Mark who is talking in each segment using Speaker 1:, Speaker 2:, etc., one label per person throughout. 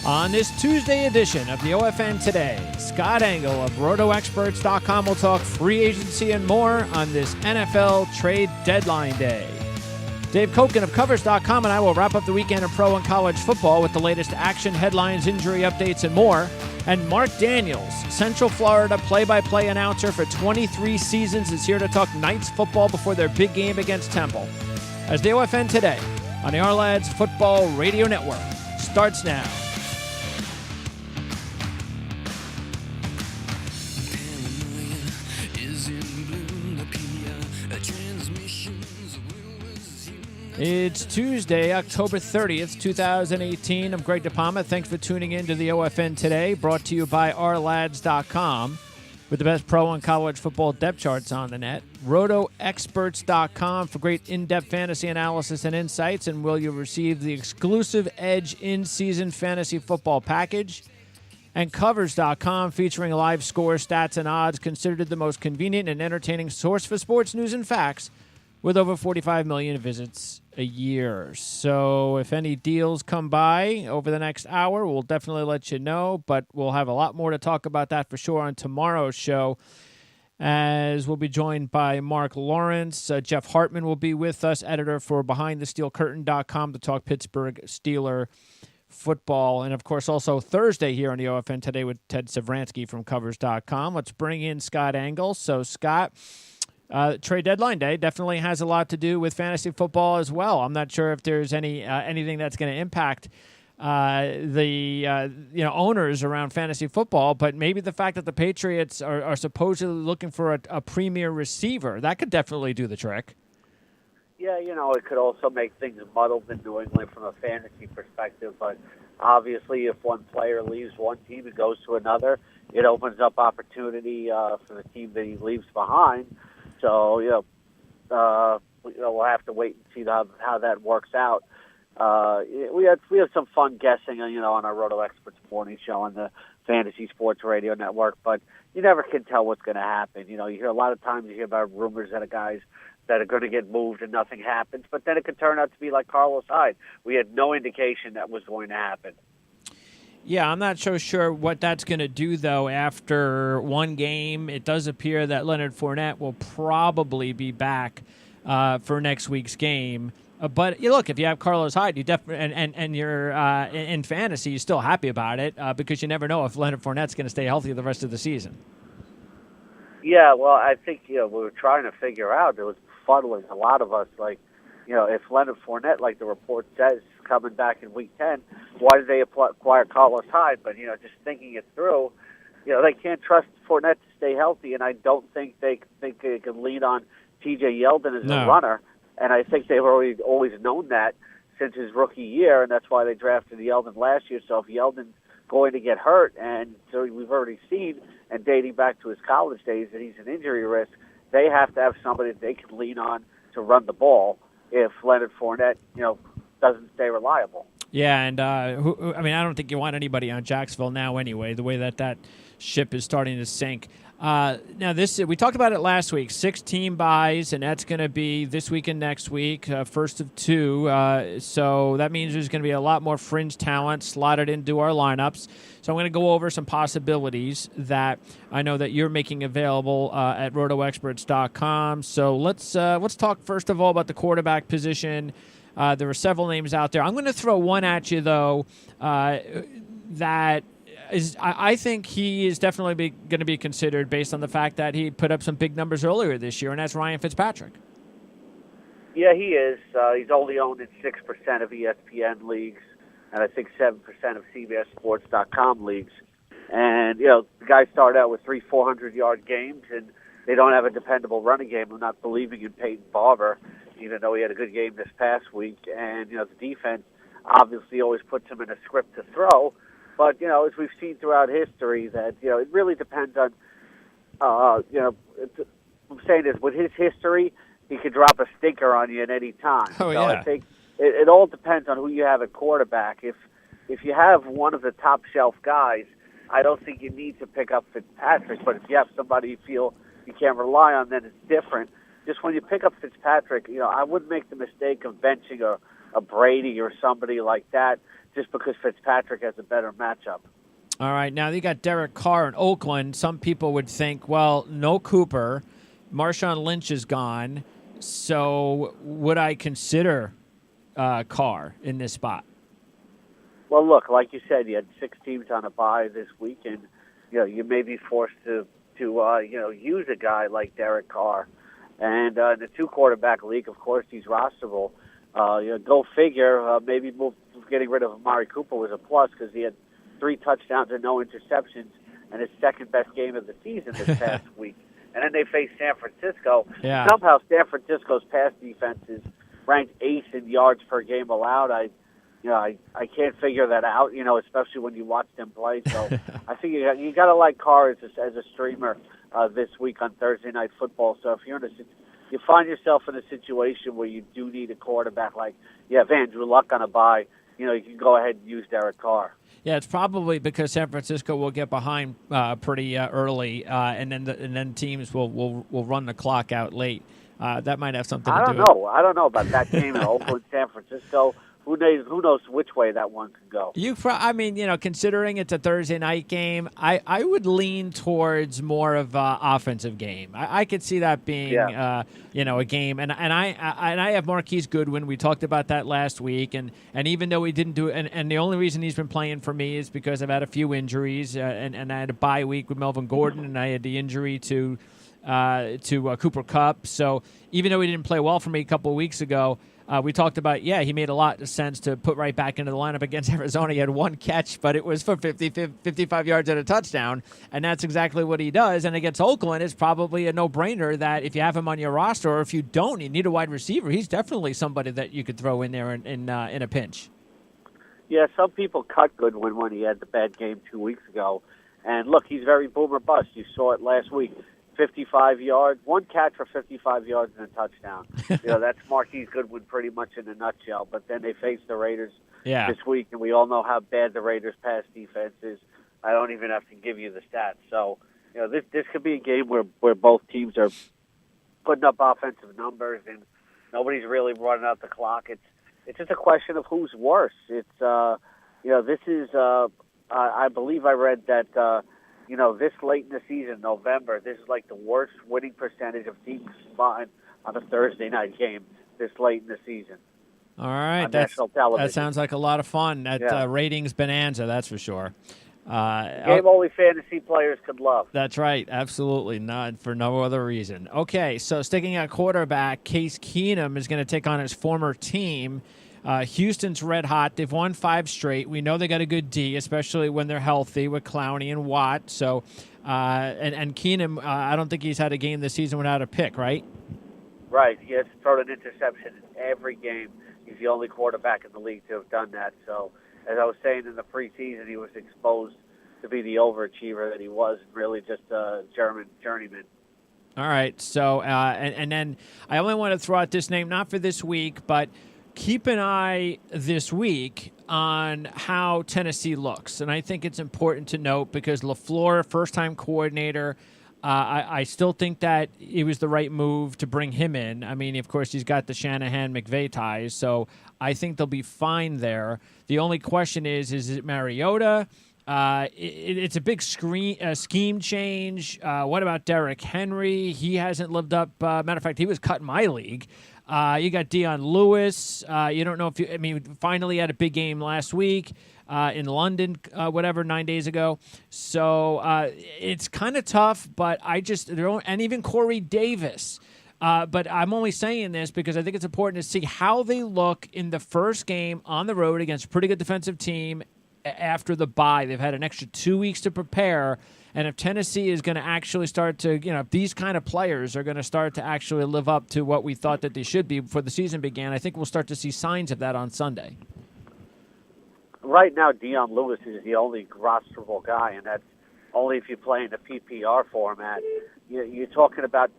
Speaker 1: On this Tuesday edition of the OFN Today, Scott Engel of RotoExperts.com will talk free agency and more on this NFL trade deadline day. Dave Cokin of Covers.com and I will wrap up the weekend of pro and college football with the latest action, headlines, injury updates, and more. And Marc Daniels, Central Florida play-by-play announcer for 23 seasons, is here to talk Knights football before their big game against Temple. As the OFN Today on the Our Football Radio Network starts now. It's Tuesday, October 30th, 2018. I'm Greg DePalma. Thanks for tuning in to the OFN Today, brought to you by OurLads.com, with the best pro and college football depth charts on the net. RotoExperts.com for great in-depth fantasy analysis and insights, and will you receive the exclusive Edge in-season fantasy football package. And Covers.com, featuring live scores, stats, and odds, considered the most convenient and entertaining source for sports news and facts, with over 45 million visits a year. So if any deals come by over the next hour, we'll definitely let you know, but we'll have a lot more to talk about that for sure on tomorrow's show, as we'll be joined by Mark Lawrence. Jeff Hartman will be with us, editor for BehindTheSteelCurtain.com, to talk Pittsburgh Steeler football. And, of course, also Thursday here on the OFN Today with Ted Savransky from Covers.com. Let's bring in Scott Engel. So, Scott, trade deadline day definitely has a lot to do with fantasy football as well. I'm not sure if there's anything that's going to impact the owners around fantasy football, but maybe the fact that the Patriots are supposedly looking for a premier receiver, that could definitely do the trick.
Speaker 2: Yeah, it could also make things muddled in New England from a fantasy perspective, but obviously if one player leaves one team and goes to another, it opens up opportunity for the team that he leaves behind. So, we'll have to wait and see how that works out. We had some fun guessing, on our Roto Experts morning show on the Fantasy Sports Radio Network, but you never can tell what's going to happen. You hear a lot of times you hear about rumors that guys that are going to get moved and nothing happens, but then it could turn out to be like Carlos Hyde. We had no indication that was going to happen.
Speaker 1: Yeah, I'm not so sure what that's going to do, though, after one game. It does appear that Leonard Fournette will probably be back for next week's game. But look, if you have Carlos Hyde, you and you're in fantasy, you're still happy about it because you never know if Leonard Fournette's going to stay healthy the rest of the season. Yeah,
Speaker 2: well, I think we were trying to figure out. It was fuddling a lot of us, if Leonard Fournette, like the report says, coming back in Week 10, why did they acquire Carlos Hyde? But, just thinking it through, they can't trust Fournette to stay healthy, and I don't think they can lean on T.J. Yeldon as a runner. And I think they've always known that since his rookie year, and that's why they drafted Yeldon last year. So if Yeldon's going to get hurt, and so we've already seen, and dating back to his college days, that he's an injury risk, they have to have somebody that they can lean on to run the ball if Leonard Fournette, doesn't stay reliable.
Speaker 1: Yeah, and I don't think you want anybody on Jacksonville now anyway, the way that ship is starting to sink. Now, we talked about it last week, 6 team buys, and that's going to be this week and next week, first of 2. So that means there's going to be a lot more fringe talent slotted into our lineups. So I'm going to go over some possibilities that I know that you're making available at RotoExperts.com. So let's talk first of all about the quarterback position. There are several names out there. I'm going to throw one at you, though, that I think he is definitely going to be considered based on the fact that he put up some big numbers earlier this year, and that's Ryan Fitzpatrick.
Speaker 2: Yeah, he is. He's only owned in 6% of ESPN leagues, and I think 7% of CBSSports.com leagues. And, the guy started out with 400-yard games, and they don't have a dependable running game. I'm not believing in Peyton Barber, even though he had a good game this past week. And, the defense obviously always puts him in a script to throw. But, as we've seen throughout history, that, it really depends on, I'm saying this, with his history, he could drop a stinker on you at any time.
Speaker 1: Oh,
Speaker 2: so
Speaker 1: yeah.
Speaker 2: I think it all depends on who you have at quarterback. If you have one of the top-shelf guys, I don't think you need to pick up Fitzpatrick. But if you have somebody you feel you can't rely on, then it's different. Just when you pick up Fitzpatrick, I wouldn't make the mistake of benching a Brady or somebody like that, just because Fitzpatrick has a better matchup.
Speaker 1: All right, now you got Derek Carr in Oakland. Some people would think, well, no Cooper, Marshawn Lynch is gone, so would I consider Carr in this spot?
Speaker 2: Well, look, like you said, you had 6 teams on a bye this week, and you may be forced to use a guy like Derek Carr. And in the 2-quarterback league, of course, he's rosterable. Go figure. Maybe getting rid of Amari Cooper was a plus because he had 3 touchdowns and no interceptions, and his second-best game of the season this past week. And then they faced San Francisco.
Speaker 1: Yeah.
Speaker 2: Somehow San Francisco's pass defense is ranked 8th in yards per game allowed. I can't figure that out, especially when you watch them play. So I think you got to like Carr as a streamer this week on Thursday Night Football. So if you find yourself in a situation where you do need a quarterback, like you have Andrew Luck on a bye, you can go ahead and use Derek Carr.
Speaker 1: Yeah, it's probably because San Francisco will get behind pretty early, and then teams will run the clock out late. That might have something to do with it.
Speaker 2: I don't know about that game in Oakland, San Francisco. Who knows which way that one could go?
Speaker 1: Considering it's a Thursday night game, I would lean towards more of an offensive game. I could see that being, a game. And I have Marquise Goodwin. We talked about that last week. And even though we didn't do it, and the only reason he's been playing for me is because I've had a few injuries. And I had a bye week with Melvin Gordon, and I had the injury to Cooper Kupp. So even though he didn't play well for me a couple of weeks ago, we talked about, he made a lot of sense to put right back into the lineup against Arizona. He had 1 catch, but it was for 55 yards and a touchdown, and that's exactly what he does. And against Oakland, it's probably a no-brainer that if you have him on your roster, or if you don't, you need a wide receiver. He's definitely somebody that you could throw in there in a pinch. Yeah,
Speaker 2: some people cut Goodwin when he had the bad game 2 weeks ago. And look, he's very boomer bust. You saw it last week. 55 yards, 1 catch for 55 yards and a touchdown. That's Marquise Goodwin pretty much in a nutshell. But then they face the Raiders this week, and we all know how bad the Raiders' pass defense is. I don't even have to give you the stats. So, this could be a game where both teams are putting up offensive numbers, and nobody's really running out the clock. It's just a question of who's worse. It's this is I believe I read that. This late in the season, November, this is like the worst winning percentage of teams combined on a Thursday night game this late in the season.
Speaker 1: All right.
Speaker 2: National television.
Speaker 1: That sounds like a lot of fun. Ratings bonanza, that's for sure.
Speaker 2: Game only fantasy players could love.
Speaker 1: That's right. Absolutely. Not for no other reason. Okay, so sticking at quarterback, Case Keenum is going to take on his former team. Houston's red hot. They've won 5 straight. We know they got a good D, especially when they're healthy with Clowney and Watt. So, and Keenum, I don't think he's had a game this season without a pick, right?
Speaker 2: Right. He has thrown an interception in every game. He's the only quarterback in the league to have done that. So, as I was saying in the preseason, he was exposed to be the overachiever that he was, really just a German journeyman.
Speaker 1: All right. So, and then I only want to throw out this name, not for this week, but keep an eye this week on how Tennessee looks. And I think it's important to note because LaFleur, first-time coordinator, I still think that it was the right move to bring him in. I mean, of course, he's got the Shanahan-McVay ties, so I think they'll be fine there. The only question is it Mariota? It's a big scheme change. What about Derrick Henry? He hasn't lived up. Matter of fact, he was cut in my league. You got Deion Lewis. You don't know if finally had a big game last week in London, 9 days ago. So it's kind of tough, but and even Corey Davis. But I'm only saying this because I think it's important to see how they look in the first game on the road against a pretty good defensive team after the bye. They've had an extra 2 weeks to prepare. And if Tennessee is going to actually start to, if these kind of players are going to start to actually live up to what we thought that they should be before the season began, I think we'll start to see signs of that on Sunday.
Speaker 2: Right now, Deion Lewis is the only rosterable guy, and that's only if you play in the PPR format. You're talking about,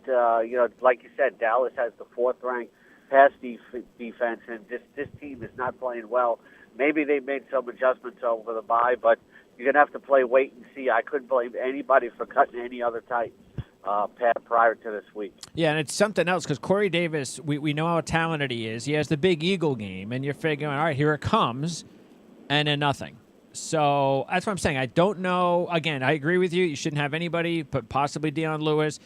Speaker 2: like you said, Dallas has the 4th-ranked pass defense, and this team is not playing well. Maybe they made some adjustments over the bye, but you're going to have to play wait and see. I couldn't blame anybody for cutting any other Titans. prior to this week.
Speaker 1: Yeah, and it's something else because Corey Davis, we know how talented he is. He has the big Eagle game, and you're figuring, all right, here it comes, and then nothing. So that's what I'm saying. I don't know. Again, I agree with you. You shouldn't have anybody, but possibly Deion Lewis.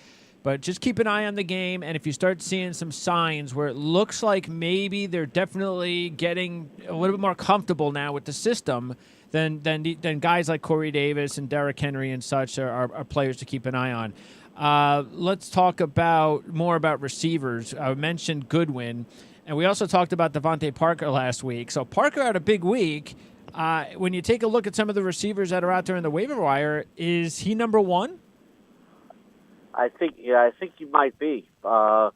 Speaker 1: But just keep an eye on the game, and if you start seeing some signs where it looks like maybe they're definitely getting a little bit more comfortable now with the system, then guys like Corey Davis and Derrick Henry and such are players to keep an eye on. Let's talk more about receivers. I mentioned Goodwin, and we also talked about Devontae Parker last week. So Parker had a big week. When you take a look at some of the receivers that are out there in the waiver wire, is he number one?
Speaker 2: I think you might be, but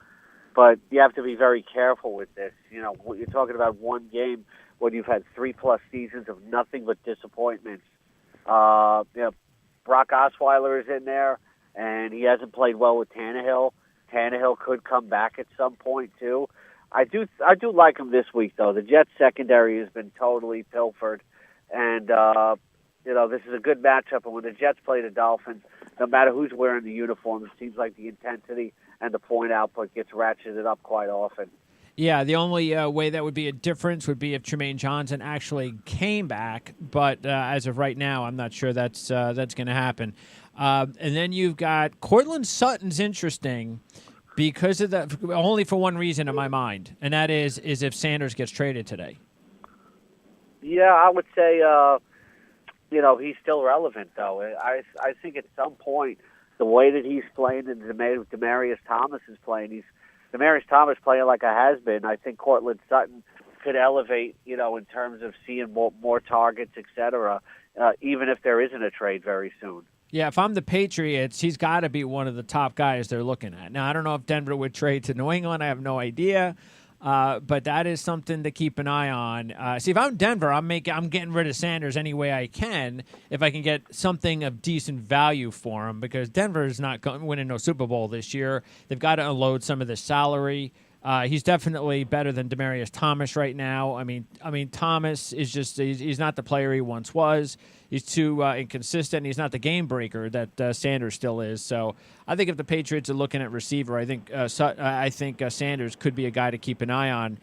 Speaker 2: you have to be very careful with this. You know, you're talking about one game when you've had 3+ seasons of nothing but disappointments. Brock Osweiler is in there, and he hasn't played well with Tannehill. Tannehill could come back at some point too. I do like him this week though. The Jets secondary has been totally pilfered, and this is a good matchup. And when the Jets play the Dolphins, no matter who's wearing the uniform, it seems like the intensity and the point output gets ratcheted up quite often.
Speaker 1: Yeah, the only way that would be a difference would be if Tremaine Johnson actually came back. But as of right now, I'm not sure that's going to happen. And then you've got Cortland Sutton's interesting because of that, only for one reason in my mind, and that is if Sanders gets traded today. Yeah,
Speaker 2: I would say he's still relevant though. I think at some point the way that he's playing and Demaryius Thomas is playing, Demaryius Thomas playing like a has-been. I think Cortland Sutton could elevate, in terms of seeing more targets, etc., even if there isn't a trade very soon.
Speaker 1: Yeah, if I'm the Patriots, he's got to be one of the top guys they're looking at. Now, I don't know if Denver would trade to New England. I have no idea. But that is something to keep an eye on. See, if I'm Denver, I'm getting rid of Sanders any way I can if I can get something of decent value for him, because Denver is not winning no Super Bowl this year. They've got to unload some of the salary. He's definitely better than Demaryius Thomas right now. I mean, Thomas is just he's not the player he once was. He's too inconsistent. He's not the game breaker that Sanders still is. So I think if the Patriots are looking at receiver, I think Sanders could be a guy to keep an eye on.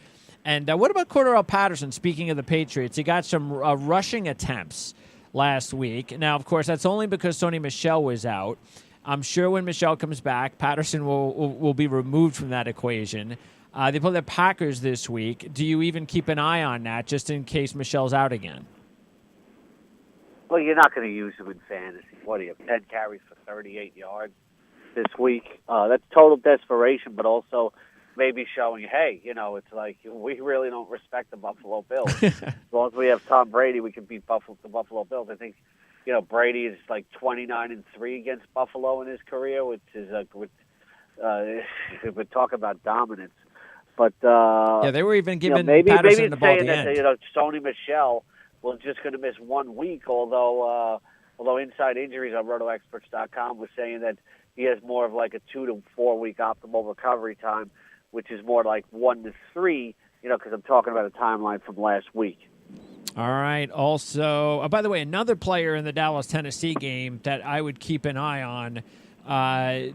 Speaker 1: And what about Cordarrelle Patterson? Speaking of the Patriots, he got some rushing attempts last week. Now, of course, that's only because Sony Michel was out. I'm sure when Michel comes back, Patterson will be removed from that equation. They play the Packers this week. Do you even keep an eye on that just in case Michel's out again?
Speaker 2: Well, you're not going to use him in fantasy. What do you have, 10 carries for 38 yards this week? That's total desperation, but also maybe showing, hey, it's like we really don't respect the Buffalo Bills. As long as we have Tom Brady, we can beat the Buffalo Bills. I think, Brady is like 29-3 against Buffalo in his career, which is we talk about dominance. But
Speaker 1: they were even giving
Speaker 2: maybe
Speaker 1: Patterson the ball at the
Speaker 2: that,
Speaker 1: end.
Speaker 2: Sony Michel was just going to miss 1 week, although Inside Injuries on RotoExperts.com was saying that he has more of like a 2 to 4 week optimal recovery time, which is more like 1 to 3, because I'm talking about a timeline from last week.
Speaker 1: All right. Also, by the way, another player in the Dallas-Tennessee game that I would keep an eye on, I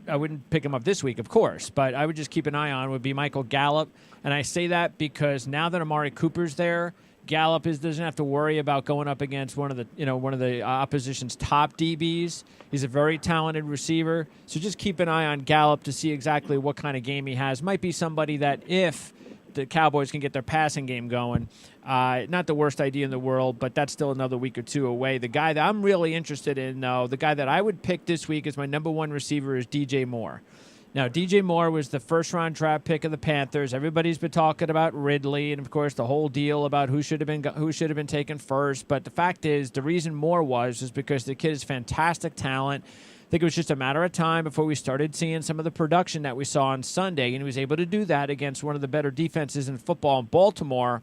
Speaker 1: wouldn't pick him up this week, of course, but I would just keep an eye on would be Michael Gallup. And I say that because now that Amari Cooper's there, Gallup doesn't have to worry about going up against one of the opposition's top DBs. He's a very talented receiver, so just keep an eye on Gallup to see exactly what kind of game he has. Might be somebody that if the Cowboys can get their passing game going, not the worst idea in the world, but that's still another week or two away. The guy that I'm really interested in, though, the guy that I would pick this week as my number one receiver is DJ Moore. Now, DJ Moore was the first-round draft pick of the Panthers. Everybody's been talking about Ridley, and of course, the whole deal about who should have been taken first. But the fact is, the reason Moore was because the kid is fantastic talent. I think it was just a matter of time before we started seeing some of the production that we saw on Sunday, and he was able to do that against one of the better defenses in football in Baltimore.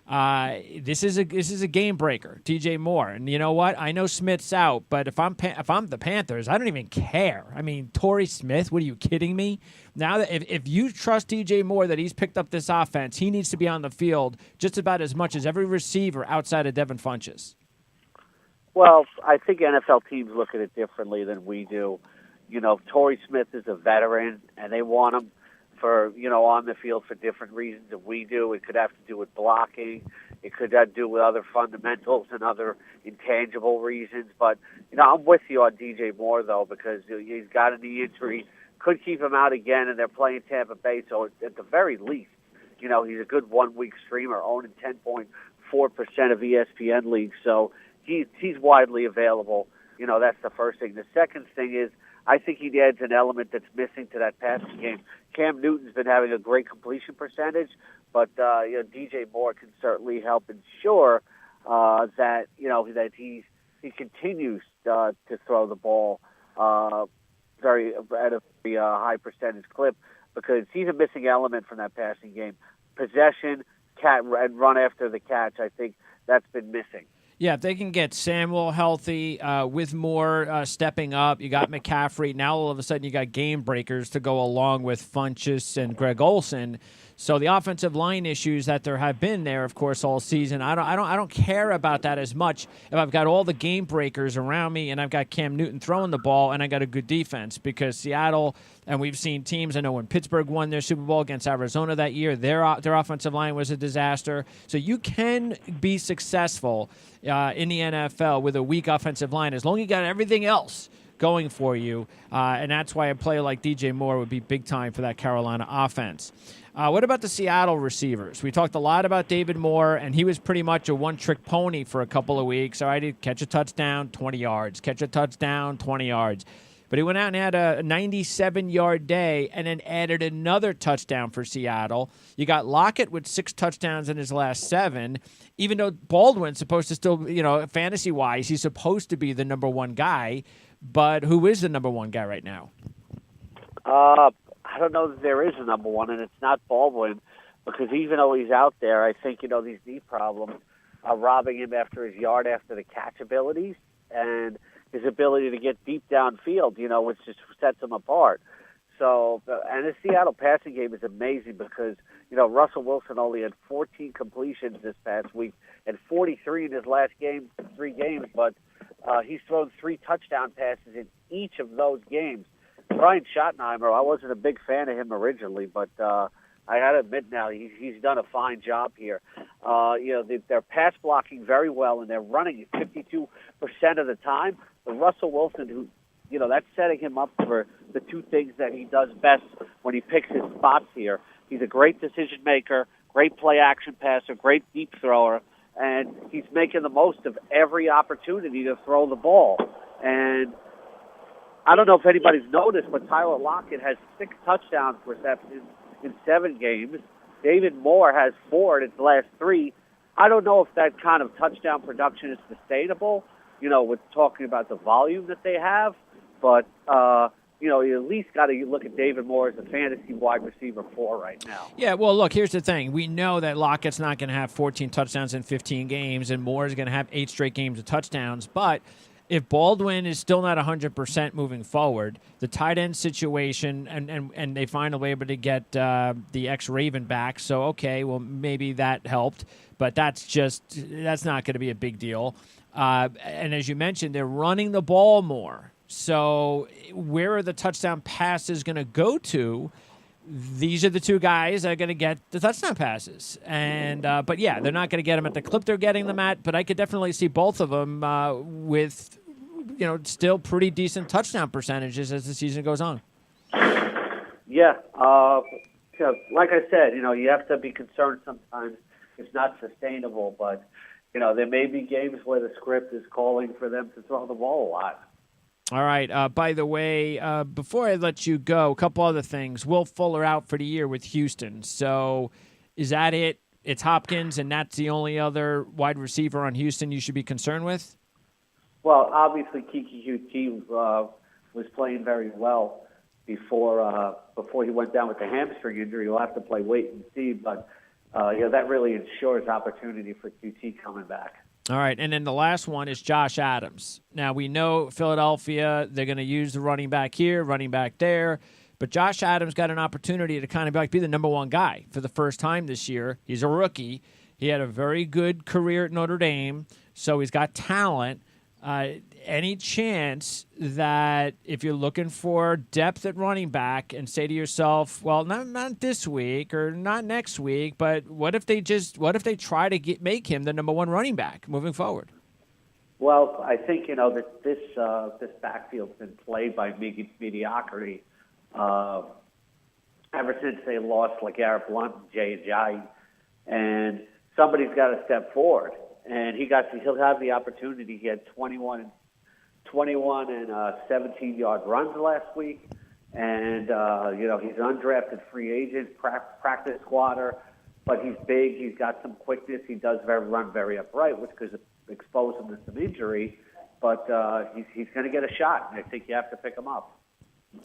Speaker 1: This is a game breaker, DJ Moore, and you know what? I know Smith's out, but if I'm the Panthers, I don't even care. I mean, Torrey Smith, what are you kidding me? Now that if you trust DJ Moore that he's picked up this offense, he needs to be on the field just about as much as every receiver outside of Devin Funchess.
Speaker 2: Well, I think NFL teams look at it differently than we do. Torrey Smith is a veteran, and they want him for, on the field for different reasons than we do. It could have to do with blocking. It could have to do with other fundamentals and other intangible reasons. But, I'm with you on DJ Moore, though, because he's got a knee injury. Could keep him out again, and they're playing Tampa Bay. So at the very least, he's a good one-week streamer, owning 10.4% of ESPN leagues. So he's widely available. That's the first thing. The second thing is I think he adds an element that's missing to that passing game. Cam Newton's been having a great completion percentage, but DJ Moore can certainly help ensure that that he continues to throw the ball at a very high percentage clip, because he's a missing element from that passing game. Possession, and run after the catch. I think that's been missing.
Speaker 1: Yeah, if they can get Samuel healthy with Moore stepping up, you got McCaffrey. Now all of a sudden you got game breakers to go along with Funchess and Greg Olsen. So the offensive line issues that there have been there, of course, all season, I don't care about that as much if I've got all the game breakers around me and I've got Cam Newton throwing the ball and I got a good defense, because Seattle, and we've seen teams, I know when Pittsburgh won their Super Bowl against Arizona that year, their offensive line was a disaster. So you can be successful in the NFL with a weak offensive line as long as you got everything else going for you, and that's why a player like DJ Moore would be big time for that Carolina offense. What about the Seattle receivers? We talked a lot about David Moore, and he was pretty much a one-trick pony for a couple of weeks. All right, he'd catch a touchdown, 20 yards, catch a touchdown, 20 yards. But he went out and had a 97-yard day and then added another touchdown for Seattle. You got Lockett with 6 touchdowns in his last 7, even though Baldwin's supposed to still, fantasy-wise, he's supposed to be the number one guy. But who is the number one guy right now?
Speaker 2: I don't know that there is a number one, and it's not Baldwin, because even though he's out there, I think, these knee problems are robbing him after his yard after the catch abilities and his ability to get deep downfield, which just sets him apart. So, and the Seattle passing game is amazing because, Russell Wilson only had 14 completions this past week and 43 in his last 3 games, but he's thrown 3 touchdown passes in each of those games. Brian Schottenheimer, I wasn't a big fan of him originally, but I got to admit now he's done a fine job here. They're pass blocking very well, and they're running 52% of the time. But Russell Wilson, who, that's setting him up for the 2 things that he does best when he picks his spots here. He's a great decision maker, great play action passer, great deep thrower, and he's making the most of every opportunity to throw the ball. And I don't know if anybody's noticed, but Tyler Lockett has 6 touchdown receptions in 7 games. David Moore has 4 in his last 3. I don't know if that kind of touchdown production is sustainable, with talking about the volume that they have. But, you at least got to look at David Moore as a fantasy wide receiver 4 right now.
Speaker 1: Yeah, well, look, here's the thing. We know that Lockett's not going to have 14 touchdowns in 15 games, and Moore is going to have 8 straight games of touchdowns. But if Baldwin is still not 100% moving forward, the tight end situation, and they find a way to get the ex-Raven back, so, okay, well, maybe that helped. But that's not going to be a big deal. And as you mentioned, they're running the ball more. So where are the touchdown passes going to go to? These are the 2 guys that are going to get the touchdown passes. And but, yeah, they're not going to get them at the clip they're getting them at. But I could definitely see both of them with, still pretty decent touchdown percentages as the season goes on.
Speaker 2: Yeah. Like I said, you have to be concerned sometimes it's not sustainable. But, there may be games where the script is calling for them to throw the ball a lot.
Speaker 1: All right. By the way, before I let you go, a couple other things. Will Fuller out for the year with Houston. So is that it? It's Hopkins, and that's the only other wide receiver on Houston you should be concerned with?
Speaker 2: Well, obviously, Kiki QT was playing very well before he went down with the hamstring injury. He'll have to play wait and see, but that really ensures opportunity for QT coming back.
Speaker 1: All right, and then the last one is Josh Adams. Now, we know Philadelphia, they're going to use the running back here, running back there, but Josh Adams got an opportunity to kind of be the number one guy for the first time this year. He's a rookie. He had a very good career at Notre Dame, so he's got talent. Any chance that if you're looking for depth at running back and say to yourself, well, not this week or not next week, but what if they try to make him the number one running back moving forward?
Speaker 2: Well, I think that this backfield's been plagued by mediocrity ever since they lost LeGarrette Blount and Jay, and somebody's got to step forward. And he'll have the opportunity. He had 21 and 17-yard runs last week, and he's an undrafted free agent, practice squatter, but he's big. He's got some quickness. He does run very upright, which could expose him to some injury. But he's going to get a shot, and I think you have to pick him up.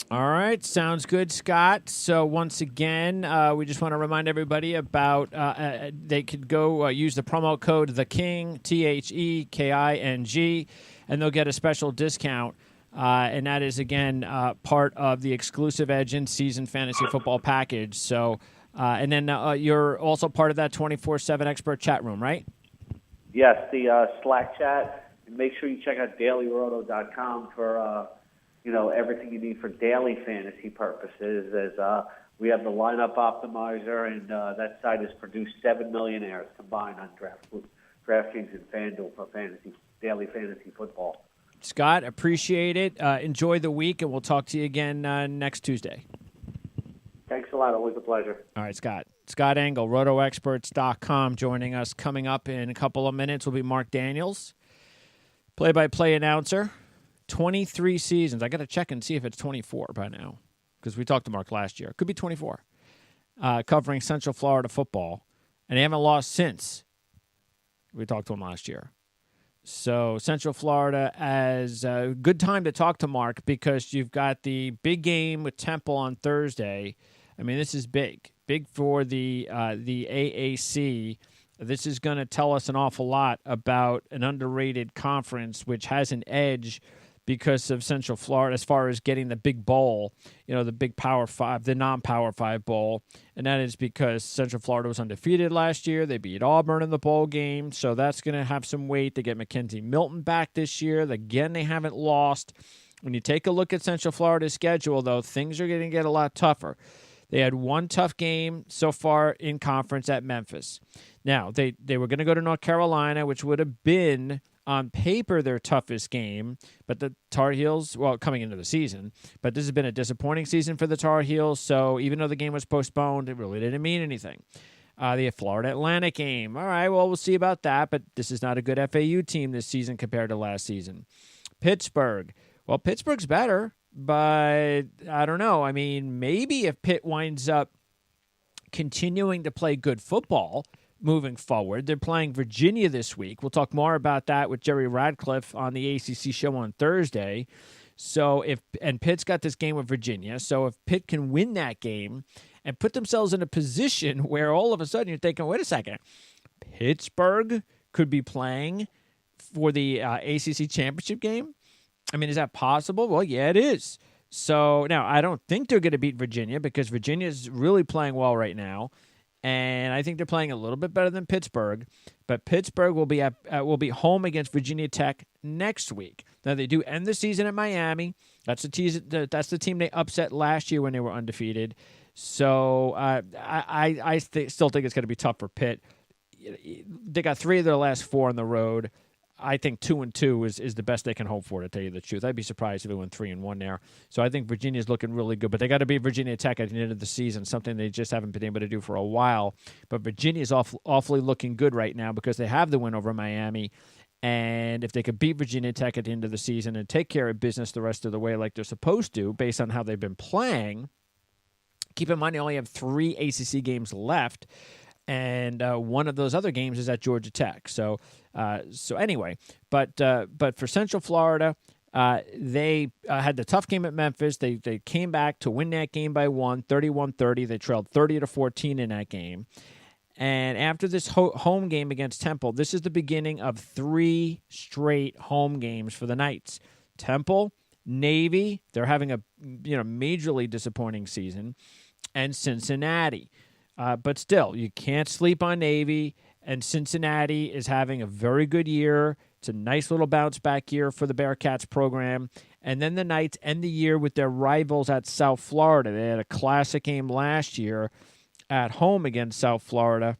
Speaker 1: All right, sounds good, Scott. So once again, we just want to remind everybody about they could go use the promo code THEKING, THEKING, and they'll get a special discount. And that is, again, part of the exclusive Edge in-season fantasy football package. So, and then you're also part of that 24/7 expert chat room, right?
Speaker 2: Yes, the Slack chat. And make sure you check out dailyroto.com for everything you need for daily fantasy purposes. As we have the lineup optimizer, and that site has produced 7 millionaires combined on DraftKings and FanDuel for daily fantasy football.
Speaker 1: Scott, appreciate it. Enjoy the week, and we'll talk to you again next Tuesday.
Speaker 2: Thanks a lot. Always a pleasure.
Speaker 1: All right, Scott. Scott Engel, RotoExperts.com, joining us. Coming up in a couple of minutes will be Marc Daniels, play-by-play announcer. 23 seasons. I got to check and see if it's 24 by now, because we talked to Mark last year. It could be 24. Covering Central Florida football, and they haven't lost since we talked to him last year. So Central Florida as a good time to talk to Mark, because you've got the big game with Temple on Thursday. I mean, this is big for the AAC. This is going to tell us an awful lot about an underrated conference, which has an edge because of Central Florida as far as getting the big bowl, the big Power 5, the non-Power 5 bowl. And that is because Central Florida was undefeated last year. They beat Auburn in the bowl game, so that's going to have some weight. They get Mackenzie Milton back this year. Again, they haven't lost. When you take a look at Central Florida's schedule, though, things are going to get a lot tougher. They had one tough game so far in conference at Memphis. Now, they were going to go to North Carolina, which would have been on paper their toughest game, but the Tar Heels, coming into the season, but this has been a disappointing season for the Tar Heels, so even though the game was postponed, it really didn't mean anything. The Florida Atlantic game, all right, well, we'll see about that, but this is not a good FAU team this season compared to last season. Pittsburgh, well, Pittsburgh's better, but I don't know. I mean, maybe if Pitt winds up continuing to play good football moving forward. They're playing Virginia this week. We'll talk more about that with Jerry Radcliffe on the ACC show on Thursday. And Pitt's got this game with Virginia. So if Pitt can win that game and put themselves in a position where all of a sudden you're thinking, wait a second, Pittsburgh could be playing for the ACC championship game? I mean, is that possible? Well, yeah, it is. So now I don't think they're going to beat Virginia, because Virginia is really playing well right now. And I think they're playing a little bit better than Pittsburgh. But Pittsburgh will be home against Virginia Tech next week. Now, they do end the season at Miami. That's the team they upset last year when they were undefeated. So I still think it's going to be tough for Pitt. They got 3 of their last 4 on the road. I think 2-2 is the best they can hope for, to tell you the truth. I'd be surprised if they went 3-1 there. So I think Virginia's looking really good, but they got to beat Virginia Tech at the end of the season, something they just haven't been able to do for a while. But Virginia's awfully looking good right now because they have the win over Miami. And if they could beat Virginia Tech at the end of the season and take care of business the rest of the way like they're supposed to, based on how they've been playing, keep in mind they only have 3 ACC games left. And one of those other games is at Georgia Tech. So anyway, but for Central Florida, they had the tough game at Memphis. They came back to win that game by 1, 31-30. They trailed 30-14 in that game. And after this home game against Temple, this is the beginning of 3 straight home games for the Knights. Temple, Navy, they're having a majorly disappointing season, and Cincinnati. But still, you can't sleep on Navy, and Cincinnati is having a very good year. It's a nice little bounce back year for the Bearcats program. And then the Knights end the year with their rivals at South Florida. They had a classic game last year at home against South Florida.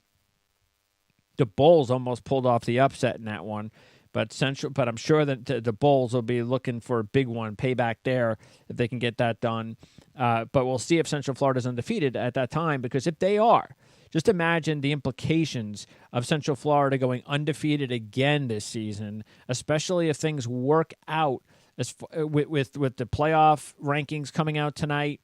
Speaker 1: The Bulls almost pulled off the upset in that one. But I'm sure that the Bulls will be looking for a big one, payback there, if they can get that done. But we'll see if Central Florida's undefeated at that time, because if they are, just imagine the implications of Central Florida going undefeated again this season, especially if things work out with the playoff rankings coming out tonight.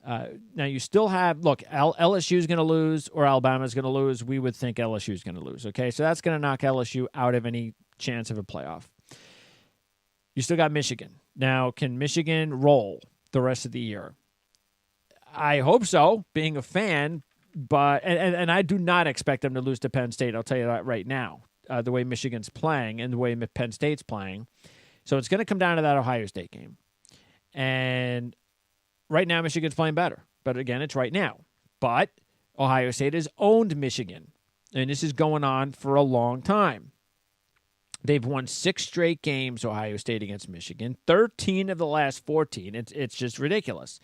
Speaker 1: Now, you still have, look, LSU is going to lose or Alabama is going to lose. We would think LSU is going to lose, okay? So that's going to knock LSU out of any chance of a playoff. You still got Michigan. Now, can Michigan roll the rest of the year? I hope so, being a fan, but and I do not expect them to lose to Penn State. I'll tell you that right now, the way Michigan's playing and the way Penn State's playing. So it's going to come down to that Ohio State game. And right now, Michigan's playing better. But again, it's right now. But Ohio State has owned Michigan. And this is going on for a long time. They've won 6 straight games, Ohio State against Michigan. 13 of the last 14. It's just ridiculous.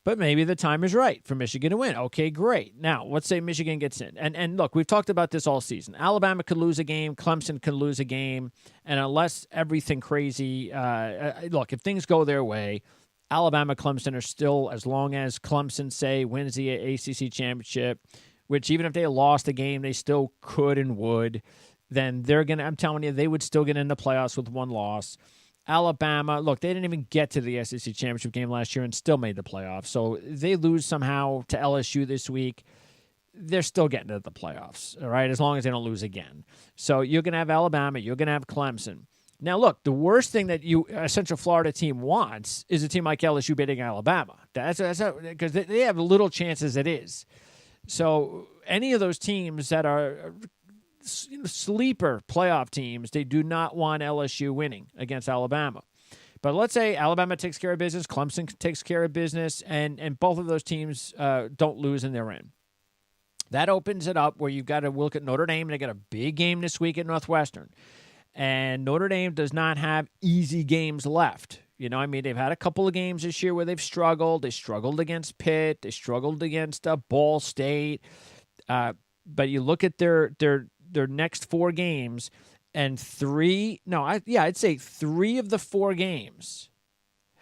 Speaker 1: But maybe the time is right for Michigan to win. Okay, great. Now, let's say Michigan gets in. And look, we've talked about this all season. Alabama could lose a game. Clemson could lose a game. And unless everything crazy, look, if things go their way, Alabama, Clemson are still, as long as Clemson, say, wins the ACC championship, which even if they lost the game, they still could and would, then they're going to, I'm telling you, they would still get in the playoffs with one loss. Alabama, look, they didn't even get to the SEC championship game last year and still made the playoffs. So they lose somehow to LSU this week, they're still getting to the playoffs, all right, as long as they don't lose again. So you're going to have Alabama, you're going to have Clemson. Now, look, the worst thing that a Central Florida team wants is a team like LSU beating Alabama. That's because they have little chance as it is. So any of those teams that are sleeper playoff teams, they do not want LSU winning against Alabama. But let's say Alabama takes care of business, Clemson takes care of business, and both of those teams don't lose and they're in. That opens it up where you've got to look at Notre Dame. They got a big game this week at Northwestern. And Notre Dame does not have easy games left. You know, I mean, they've had a couple of games this year where they've struggled. They struggled against Pitt. They struggled against Ball State. But you look at their next 4 games, and I'd say 3 of the 4 games.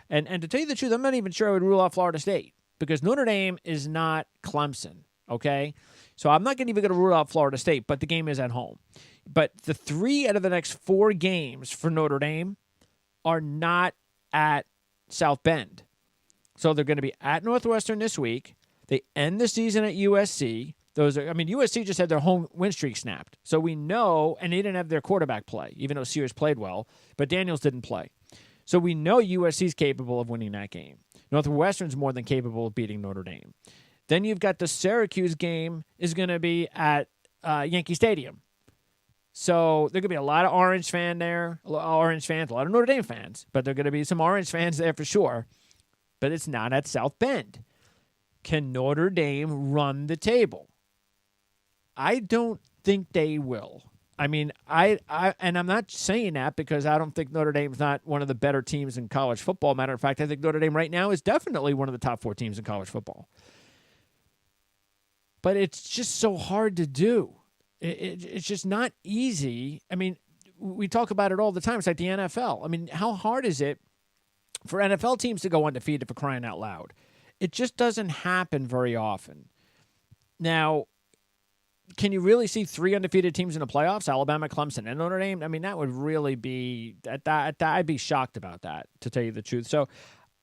Speaker 1: And to tell you the truth, I'm not even sure I would rule out Florida State because Notre Dame is not Clemson, okay? So I'm not even going to rule out Florida State, but the game is at home. But the 3 out of the next 4 games for Notre Dame are not at South Bend. So they're going to be at Northwestern this week. They end the season at USC. USC just had their home win streak snapped. So we know, and they didn't have their quarterback play, even though Sears played well, but Daniels didn't play. So we know USC is capable of winning that game. Northwestern's more than capable of beating Notre Dame. Then you've got the Syracuse game is going to be at Yankee Stadium. So there could be a lot of Orange fans, a lot of Notre Dame fans, but there are going to be some Orange fans there for sure. But it's not at South Bend. Can Notre Dame run the table? I don't think they will. I mean, and I'm not saying that because I don't think Notre Dame's not one of the better teams in college football. Matter of fact, I think Notre Dame right now is definitely one of the top 4 teams in college football. But it's just so hard to do. It's just not easy. I mean, we talk about it all the time. It's like the NFL. I mean, how hard is it for NFL teams to go undefeated for crying out loud? It just doesn't happen very often. Now, can you really see 3 undefeated teams in the playoffs? Alabama, Clemson, and Notre Dame? I mean, that would really be I'd be shocked about that, to tell you the truth. So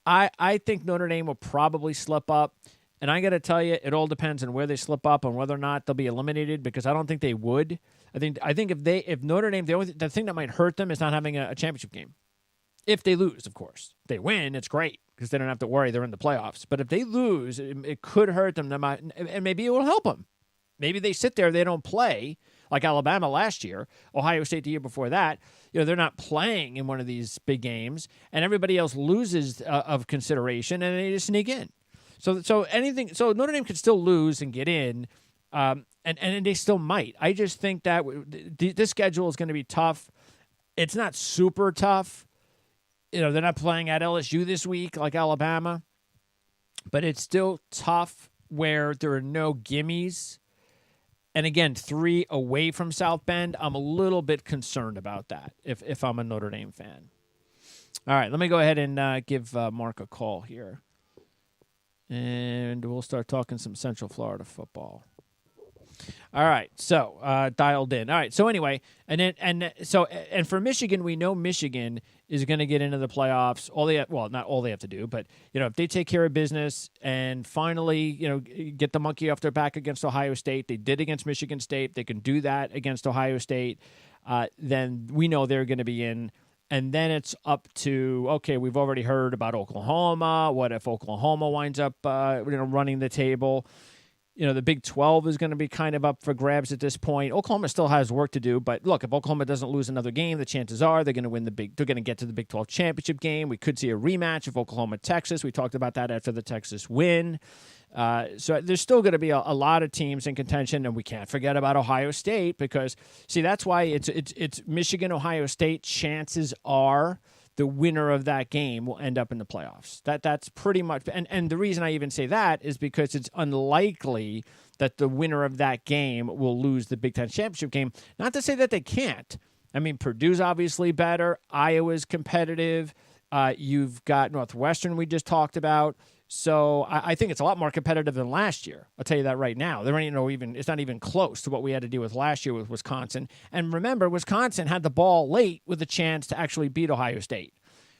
Speaker 1: I think Notre Dame will probably slip up. And I got to tell you, it all depends on where they slip up and whether or not they'll be eliminated, because I don't think they would. I think if Notre Dame, the thing that might hurt them is not having a championship game. If they lose, of course. If they win, it's great because they don't have to worry they're in the playoffs. But if they lose, it could hurt them, and maybe it will help them. Maybe they sit there, they don't play, like Alabama last year, Ohio State the year before that. You know, they're not playing in one of these big games, and everybody else loses of consideration, and they just sneak in. So Notre Dame could still lose and get in, and they still might. I just think that this schedule is going to be tough. It's not super tough. They're not playing at LSU this week like Alabama, but it's still tough where there are no gimmies. And again, 3 away from South Bend, I'm a little bit concerned about that if I'm a Notre Dame fan. All right, let me go ahead and give Mark a call here. And we'll start talking some Central Florida football. All right, so dialed in. All right, so anyway, and for Michigan, we know Michigan is going to get into the playoffs. Not all they have to do, but if they take care of business and finally get the monkey off their back against Ohio State, they did against Michigan State. They can do that against Ohio State. Then we know they're going to be in. And then it's up to, okay, we've already heard about Oklahoma. What if Oklahoma winds up running the table? The Big 12 is going to be kind of up for grabs at this point. Oklahoma still has work to do, but look, if Oklahoma doesn't lose another game, the chances are they're going to win they're going to get to the Big 12 championship game. We could see a rematch of Oklahoma-Texas. We talked about that after the Texas win. So there's still going to be a lot of teams in contention, and we can't forget about Ohio State because, see, that's why it's Michigan-Ohio State. Chances are the winner of that game will end up in the playoffs. That's pretty much, and the reason I even say that is because it's unlikely that the winner of that game will lose the Big Ten championship game. Not to say that they can't. I mean, Purdue's obviously better. Iowa's competitive. You've got Northwestern we just talked about. So I think it's a lot more competitive than last year. I'll tell you that right now. There ain't it's not even close to what we had to deal with last year with Wisconsin. And remember, Wisconsin had the ball late with a chance to actually beat Ohio State.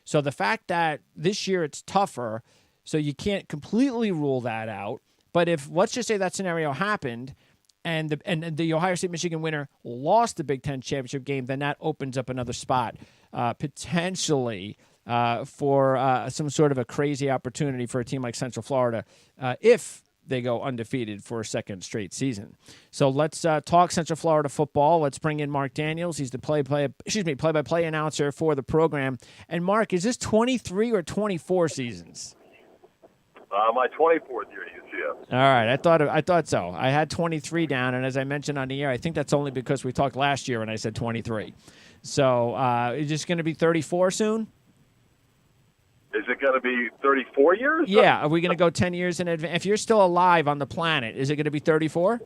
Speaker 1: So the fact that this year it's tougher, so you can't completely rule that out. But if, let's just say that scenario happened and the Ohio State-Michigan winner lost the Big Ten championship game, then that opens up another spot potentially for some sort of a crazy opportunity for a team like Central Florida if they go undefeated for a second straight season. So let's talk Central Florida football. Let's bring in Marc Daniels. He's the play-by-play announcer for the program. And Mark, is this 23 or 24 seasons?
Speaker 3: My 24th year at UCF.
Speaker 1: All right, I thought so. I had 23 down, and as I mentioned on the air, I think that's only because we talked last year when I said 23. So is this going to be 34 soon?
Speaker 3: Is it going to be 34 years?
Speaker 1: Yeah. Are we going to go 10 years in advance? If you're still alive on the planet, is it going to be 34?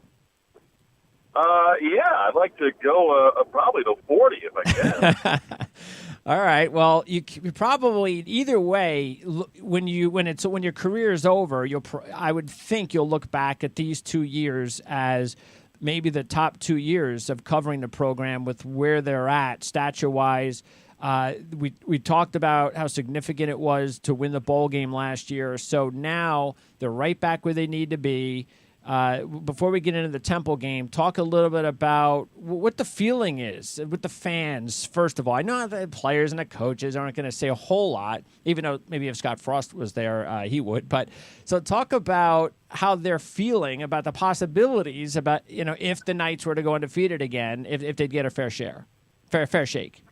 Speaker 3: Yeah, I'd like to go probably to 40 if I can.
Speaker 1: All right. Well, you probably either way. When your career is over, I would think you'll look back at these 2 years as maybe the top 2 years of covering the program with where they're at stature-wise. We talked about how significant it was to win the bowl game last year. So now they're right back where they need to be. Before we get into the Temple game, talk a little bit about what the feeling is with the fans, first of all. I know the players and the coaches aren't going to say a whole lot, even though maybe if Scott Frost was there, he would. But so talk about how they're feeling about the possibilities about, if the Knights were to go undefeated again, if they'd get a fair shake.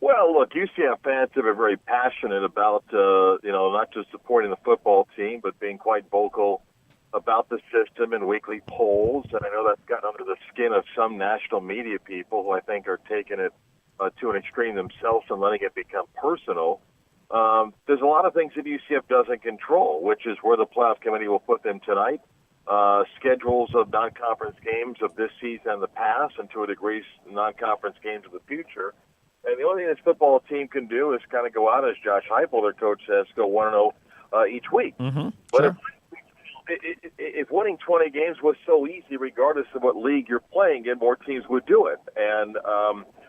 Speaker 3: Well, look, UCF fans have been very passionate about, not just supporting the football team, but being quite vocal about the system in weekly polls. And I know that's gotten under the skin of some national media people who I think are taking it to an extreme themselves and letting it become personal. There's a lot of things that UCF doesn't control, which is where the playoff committee will put them tonight, schedules of non-conference games of this season and the past, and to a degree, non-conference games of the future. And the only thing this football team can do is kind of go out, as Josh Heupel, their coach, says, go 1-0 each week.
Speaker 1: Mm-hmm.
Speaker 3: But
Speaker 1: sure.
Speaker 3: if winning 20 games was so easy, regardless of what league you're playing in, more teams would do it. And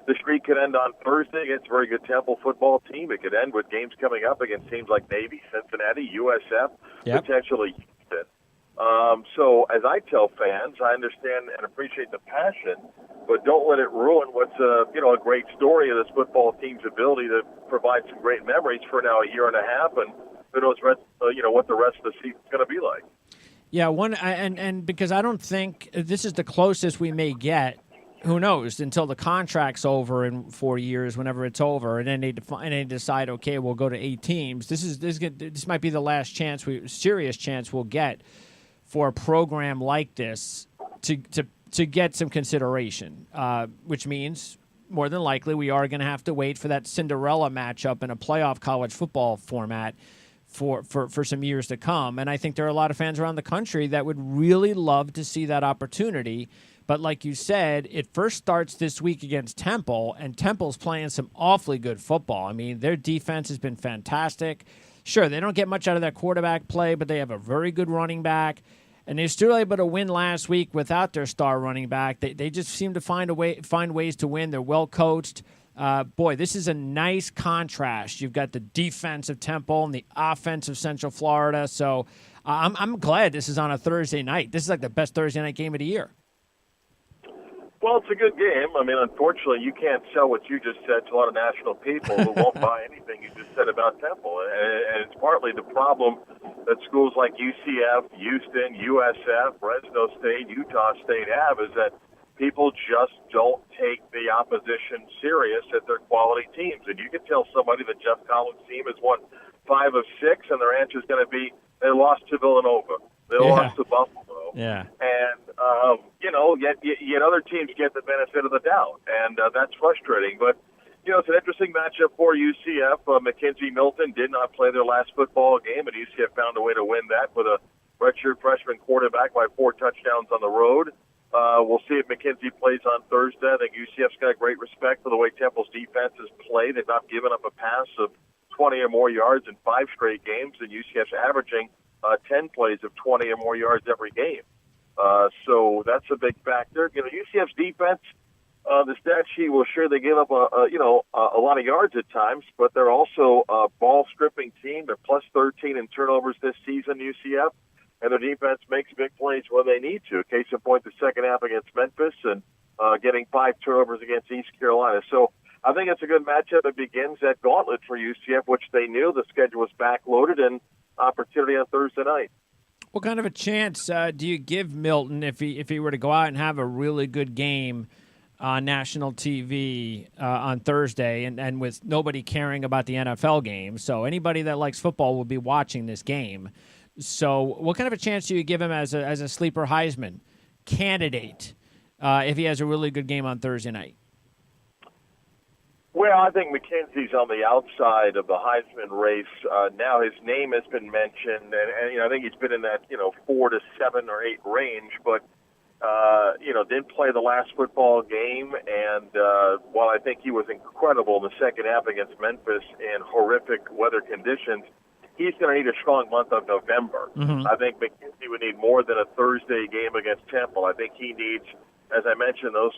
Speaker 3: the streak could end on Thursday against a very good Temple football team. It could end with games coming up against teams like Navy, Cincinnati, USF, potentially Houston. So as I tell fans, I understand and appreciate the passion, but don't let it ruin what's a great story of this football team's ability to provide some great memories for now a year and a half, and who knows what the rest of the season's going to be like.
Speaker 1: Yeah, and because I don't think this is the closest we may get. Who knows until the contract's over in 4 years, whenever it's over, and then they decide, okay, we'll go to 8 teams. This might be the last serious chance we'll get for a program like this to get some consideration, which means more than likely we are going to have to wait for that Cinderella matchup in a playoff college football format for some years to come. And I think there are a lot of fans around the country that would really love to see that opportunity. But like you said, it first starts this week against Temple, and Temple's playing some awfully good football. I mean, their defense has been fantastic. Sure, they don't get much out of their quarterback play, but they have a very good running back. And they're still able to win last week without their star running back. They just seem to find ways to win. They're well coached. Boy, this is a nice contrast. You've got the defense of Temple and the offense of Central Florida. So I'm glad this is on a Thursday night. This is like the best Thursday night game of the year.
Speaker 3: Well, it's a good game. I mean, unfortunately, you can't sell what you just said to a lot of national people who won't buy anything you just said about Temple. And it's partly the problem that schools like UCF, Houston, USF, Fresno State, Utah State have is that people just don't take the opposition serious at their quality teams. And you can tell somebody that Jeff Collins' team has won 5 of 6, and their answer is going to be they lost to Villanova. They lost to Buffalo.
Speaker 1: Yeah.
Speaker 3: And, yet other teams get the benefit of the doubt. And that's frustrating. But, it's an interesting matchup for UCF. McKenzie Milton did not play their last football game, and UCF found a way to win that with a redshirt freshman quarterback by 4 touchdowns on the road. We'll see if McKenzie plays on Thursday. I think UCF's got great respect for the way Temple's defense has played. They've not given up a pass of 20 or more yards in 5 straight games, and UCF's averaging 10 plays of 20 or more yards every game. So that's a big factor. UCF's defense, the stat sheet will show they give up a lot of yards at times, but they're also a ball stripping team. They're plus 13 in turnovers this season, UCF, and their defense makes big plays when they need to. Case in point, the second half against Memphis and getting 5 turnovers against East Carolina. So I think it's a good matchup. It begins that gauntlet for UCF, which they knew the schedule was backloaded, and opportunity on Thursday night.
Speaker 1: What kind of a chance do you give Milton if he were to go out and have a really good game on national TV on Thursday and with nobody caring about the NFL game? So anybody that likes football will be watching this game. So what kind of a chance do you give him as a sleeper Heisman candidate if he has a really good game on Thursday night?
Speaker 3: Well, I think McKenzie's on the outside of the Heisman race. Now his name has been mentioned, and I think he's been in that 4 to 7 or 8 range, but didn't play the last football game. And while I think he was incredible in the second half against Memphis in horrific weather conditions, he's going to need a strong month of November. Mm-hmm. I think McKenzie would need more than a Thursday game against Temple. I think he needs, as I mentioned, those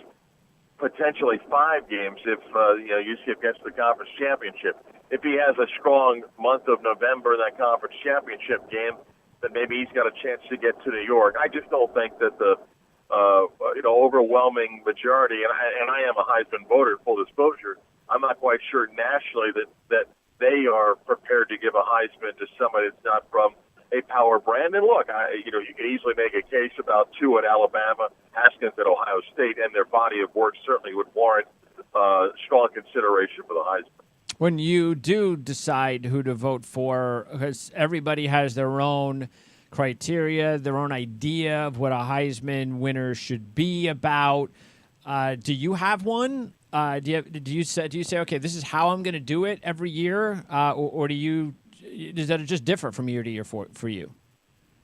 Speaker 3: potentially 5 games if UCF gets the conference championship. If he has a strong month of November in that conference championship game, then maybe he's got a chance to get to New York. I just don't think that the overwhelming majority, and I am a Heisman voter, full disclosure, I'm not quite sure nationally that they are prepared to give a Heisman to somebody that's not from a power brand. And look, you can easily make a case about Tua at Alabama, Haskins at Ohio State, and their body of work certainly would warrant strong consideration for the Heisman.
Speaker 1: When you do decide who to vote for, because everybody has their own criteria, their own idea of what a Heisman winner should be about, do you have one? Do you say, okay, this is how I'm going to do it every year, or does that just differ from year to year for you?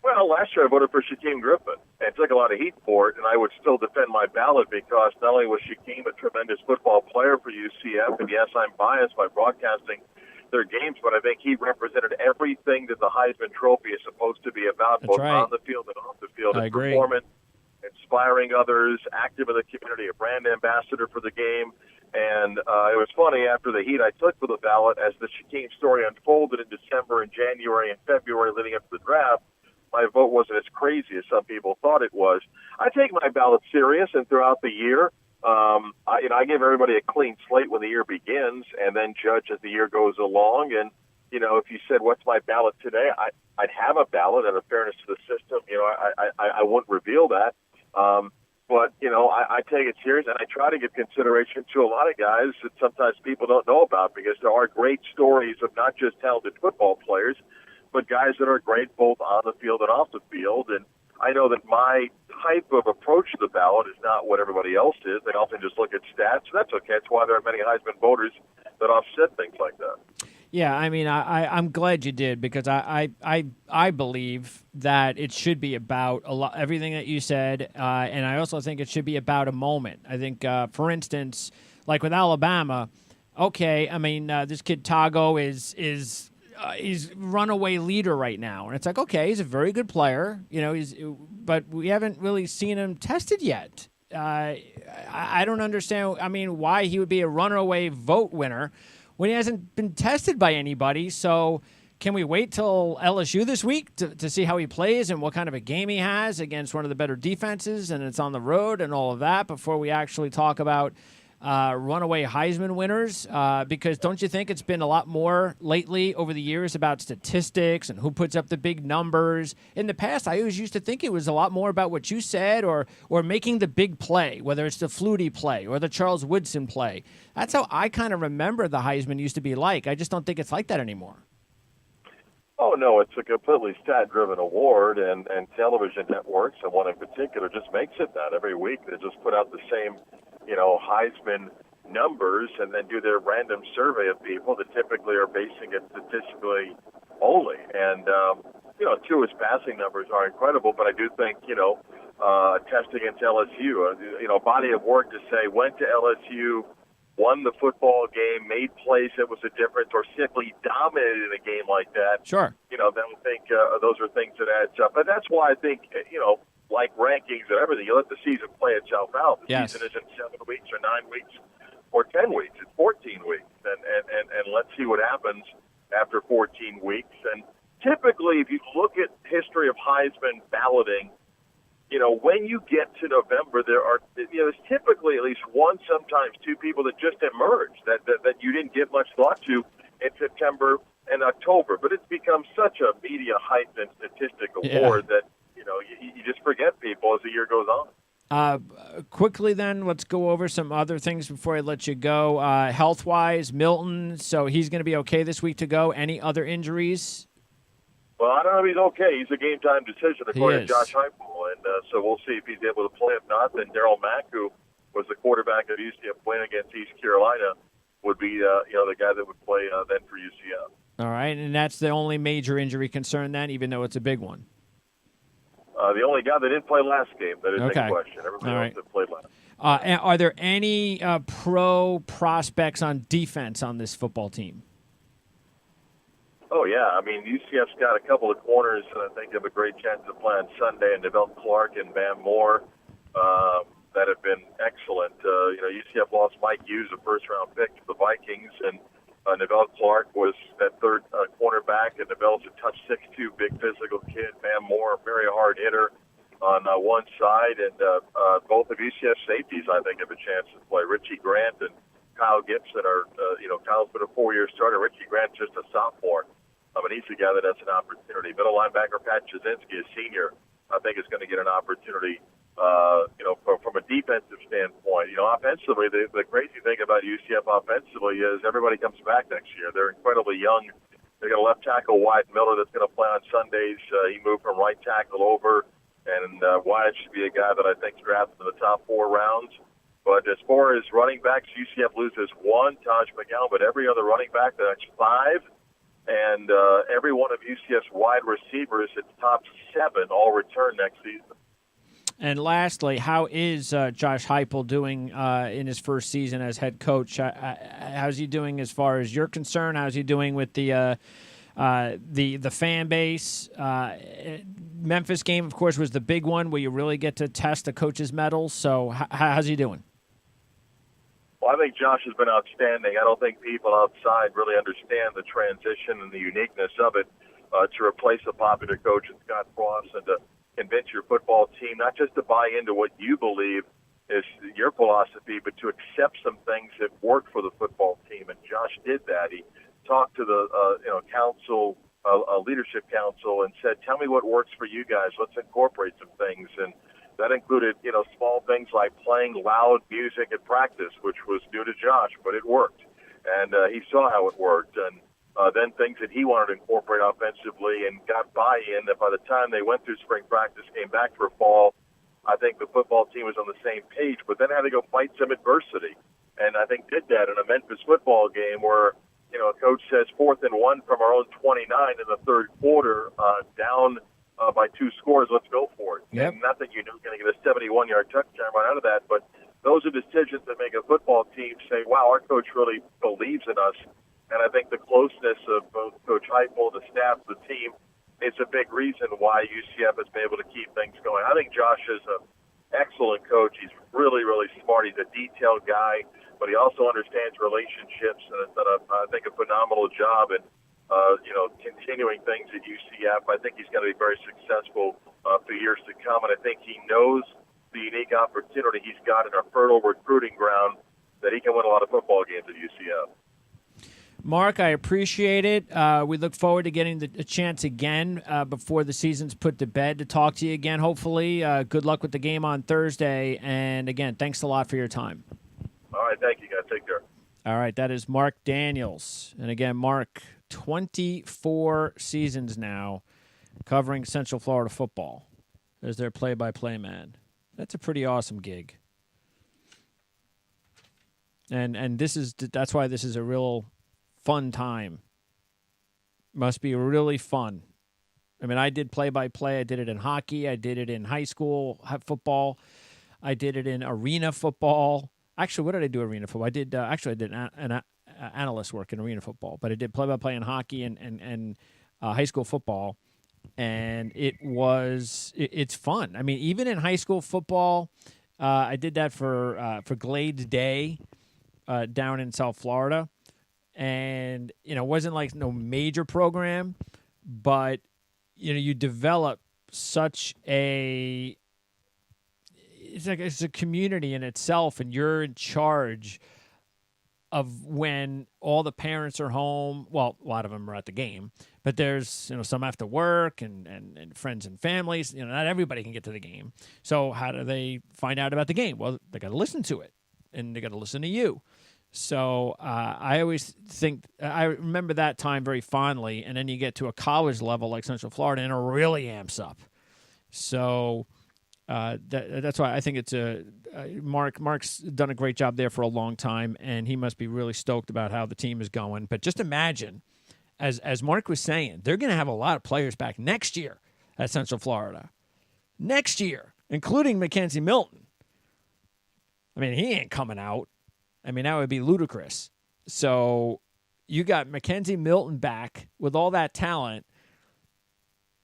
Speaker 3: Well, last year I voted for Shaquem Griffin and took a lot of heat for it, and I would still defend my ballot because not only was Shaquem a tremendous football player for UCF, and yes, I'm biased by broadcasting their games, but I think he represented everything that the Heisman Trophy is supposed to be about,
Speaker 1: That's
Speaker 3: both
Speaker 1: right.
Speaker 3: on the field and off the field.
Speaker 1: I agree.
Speaker 3: Performance, inspiring others, active in the community, a brand ambassador for the game. And it was funny, after the heat I took for the ballot, as the Shaquem story unfolded in December and January and February leading up to the draft, my vote wasn't as crazy as some people thought it was. I take my ballot serious, and throughout the year, I give everybody a clean slate when the year begins and then judge as the year goes along. And, if you said, what's my ballot today, I'd have a ballot out of fairness to the system. I wouldn't reveal that. But, I take it serious, and I try to give consideration to a lot of guys that sometimes people don't know about, because there are great stories of not just talented football players, but guys that are great both on the field and off the field. And I know that my type of approach to the ballot is not what everybody else is. They often just look at stats. That's okay. That's why there are many Heisman voters that offset things like that.
Speaker 1: Yeah, I mean, I'm glad you did, because I believe that it should be about everything that you said, and I also think it should be about a moment. I think, for instance, like with Alabama, okay, I mean, this kid Tago is he's runaway leader right now, and it's like, okay, he's a very good player, but we haven't really seen him tested yet. I don't understand. I mean, why he would be a runaway vote winner when he hasn't been tested by anybody. So can we wait till LSU this week to see how he plays and what kind of a game he has against one of the better defenses, and it's on the road and all of that, before we actually talk about runaway Heisman winners? Because don't you think it's been a lot more lately over the years about statistics and who puts up the big numbers? In the past, I always used to think it was a lot more about what you said, or making the big play, whether it's the Flutie play or the Charles Woodson play. That's how I kind of remember the Heisman used to be like. I just don't think it's like that anymore.
Speaker 3: Oh, no, it's a completely stat-driven award, and television networks, and one in particular, just makes it that every week. They just put out the same, Heisman numbers, and then do their random survey of people that typically are basing it statistically only. And, too, his passing numbers are incredible, but I do think, test against LSU, body of work to say, went to LSU, won the football game, made plays that was a difference, or simply dominated in a game like that.
Speaker 1: Sure.
Speaker 3: Then I think those are things that adds up. But that's why I think, like rankings and everything, you let the season play itself out. The season isn't 7 weeks or 9 weeks or 10 weeks. It's 14 weeks. And let's see what happens after 14 weeks. And typically, if you look at history of Heisman balloting, when you get to November, there's typically at least one, sometimes two people that just emerge that you didn't give much thought to in September and October. But it's become such a media hype and statistic award that, you just forget people as the year goes on.
Speaker 1: Quickly then, let's go over some other things before I let you go. Health-wise, Milton, so he's going to be okay this week to go. Any other injuries?
Speaker 3: Well, I don't know if he's okay. He's a game-time decision according to Josh Heupel, and so we'll see if he's able to play. If not, then Darryl Mack, who was the quarterback of UCF playing against East Carolina, would be the guy that would play then for UCF.
Speaker 1: All right, and that's the only major injury concern then, even though it's a big one.
Speaker 3: The only guy that didn't play last game, that is a question. Everybody else that played last.
Speaker 1: Are there any pro prospects on defense on this football team?
Speaker 3: Oh, yeah. I mean, UCF's got a couple of corners that I think have a great chance to play on Sunday, and Devell Clark and Bam Moore that have been excellent. UCF lost Mike Hughes, a first-round pick to the Vikings, and Devell Clark was that third cornerback, and Devell's a touch 6'2", big physical kid. Bam Moore, a very hard hitter on one side, and both of UCF safeties, I think, have a chance to play. Richie Grant and Kyle Gibson are, Kyle's been a 4-year starter. Richie Grant's just a sophomore. And he's the guy that has an opportunity. Middle linebacker Pat Jasinski, a senior, I think is going to get an opportunity, from a defensive standpoint. Offensively, the crazy thing about UCF offensively is everybody comes back next year. They're incredibly young. They got a left tackle, Wyatt Miller, that's going to play on Sundays. He moved from right tackle over, and Wyatt should be a guy that I think is drafted in the top 4 rounds. But as far as running backs, UCF loses one, Taj McGowan, but every other running back, that's 5. And every one of UCF's wide receivers, its top 7, all return next season.
Speaker 1: And lastly, how is Josh Heupel doing in his first season as head coach? How's he doing as far as you're concerned? How's he doing with the fan base? Memphis game, of course, was the big one where you really get to test the coach's mettle. So how's he doing?
Speaker 3: Well, I think Josh has been outstanding. I don't think people outside really understand the transition and the uniqueness of it to replace a popular coach in Scott Frost and to convince your football team not just to buy into what you believe is your philosophy, but to accept some things that work for the football team. And Josh did that. He talked to the council, leadership council, and said, "Tell me what works for you guys. Let's incorporate some things." And that included, small things like playing loud music at practice, which was new to Josh, but it worked. And he saw how it worked. And then things that he wanted to incorporate offensively, and got buy-in that by the time they went through spring practice, came back for fall, I think the football team was on the same page, but then had to go fight some adversity. And I think did that in a Memphis football game where, a coach says 4th and 1 from our own 29 in the third quarter, down by 2 scores, let's go for it.
Speaker 1: Yep.
Speaker 3: And not that you know going to get a 71-yard touchdown right out of that, but those are decisions that make a football team say, wow, our coach really believes in us. And I think the closeness of both Coach Heupel, the staff, the team, is a big reason why UCF has been able to keep things going. I think Josh is an excellent coach. He's really, really smart. He's a detailed guy, but he also understands relationships and has done, I think, a phenomenal job in, continuing things at UCF. I think he's going to be very successful for years to come, and I think he knows the unique opportunity he's got in our fertile recruiting ground that he can win a lot of football games at UCF.
Speaker 1: Marc, I appreciate it. We look forward to getting a chance again before the season's put to bed to talk to you again, hopefully. Good luck with the game on Thursday. And, again, thanks a lot for your time.
Speaker 3: All right, thank you, guys. Take care.
Speaker 1: All right, that is Marc Daniels. And, again, Marc, 24 seasons now covering Central Florida football as their play-by-play man. That's a pretty awesome gig. And that's why this is a real fun time. Must be really fun. I mean, I did play-by-play. I did it in hockey. I did it in high school football. I did it in arena football. Actually, what did I do arena football? I did analyst work in arena football, but I did play-by-play in hockey and high school football, and it's fun. I mean, even in high school football, I did that for Glades Day down in South Florida. And, it wasn't like no major program, but, you develop such it's a community in itself, and you're in charge of when all the parents are home. Well, a lot of them are at the game, but there's, some after work and friends and families. Not everybody can get to the game. So how do they find out about the game? Well, they got to listen to it, and they got to listen to you. So I always think I remember that time very fondly, and then you get to a college level like Central Florida, and it really amps up. So that's why I think it's Marc's done a great job there for a long time, and he must be really stoked about how the team is going. But just imagine, as Marc was saying, they're going to have a lot of players back next year at Central Florida. Next year, including Mackenzie Milton. I mean, he ain't coming out. I mean, that would be ludicrous. So you got Mackenzie Milton back with all that talent.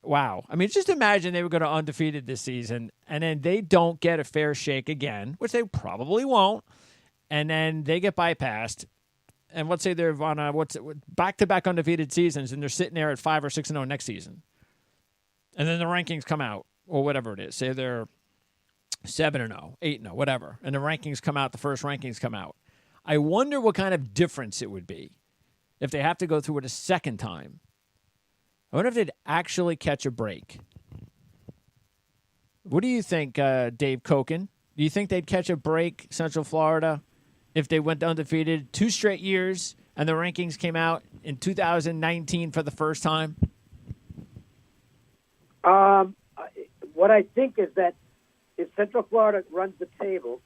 Speaker 1: Wow. I mean, just imagine they were going to undefeated this season, and then they don't get a fair shake again, which they probably won't, and then they get bypassed. And let's say they're on back-to-back undefeated seasons, and they're sitting there at 5 or 6-0 next season. And then the rankings come out, or whatever it is. Say they're 7-0, 8-0, whatever. And the rankings come out, the first rankings come out. I wonder what kind of difference it would be if they have to go through it a second time. I wonder if they'd actually catch a break. What do you think, Dave Cokin? Do you think they'd catch a break, Central Florida, if they went undefeated 2 straight years and the rankings came out in 2019 for the first time?
Speaker 4: What I think is that if Central Florida runs the table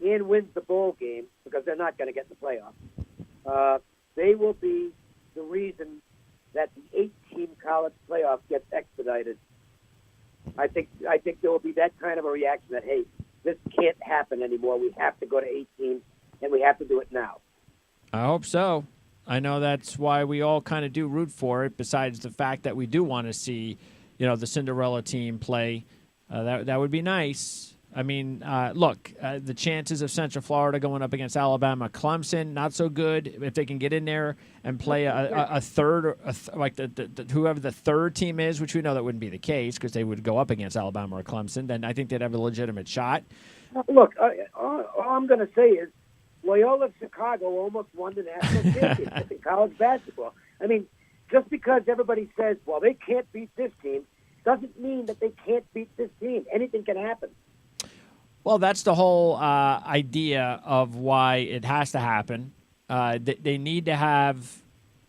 Speaker 4: and wins the bowl game, because they're not going to get in the playoffs, they will be the reason that the 8-team college playoff gets expedited. I think there will be that kind of a reaction that, hey, this can't happen anymore. We have to go to 8 teams, and we have to do it now.
Speaker 1: I hope so. I know that's why we all kind of do root for it, besides the fact that we do want to see, the Cinderella team play. That would be nice. I mean, look, the chances of Central Florida going up against Alabama, Clemson, not so good. If they can get in there and play a third, whoever the third team is, which we know that wouldn't be the case because they would go up against Alabama or Clemson, then I think they'd have a legitimate shot.
Speaker 4: Look, all I'm going to say is Loyola Chicago almost won the national championship in college basketball. I mean, just because everybody says, well, they can't beat this team, doesn't mean that they can't beat this team. Anything can happen.
Speaker 1: Well, that's the whole idea of why it has to happen. They need to have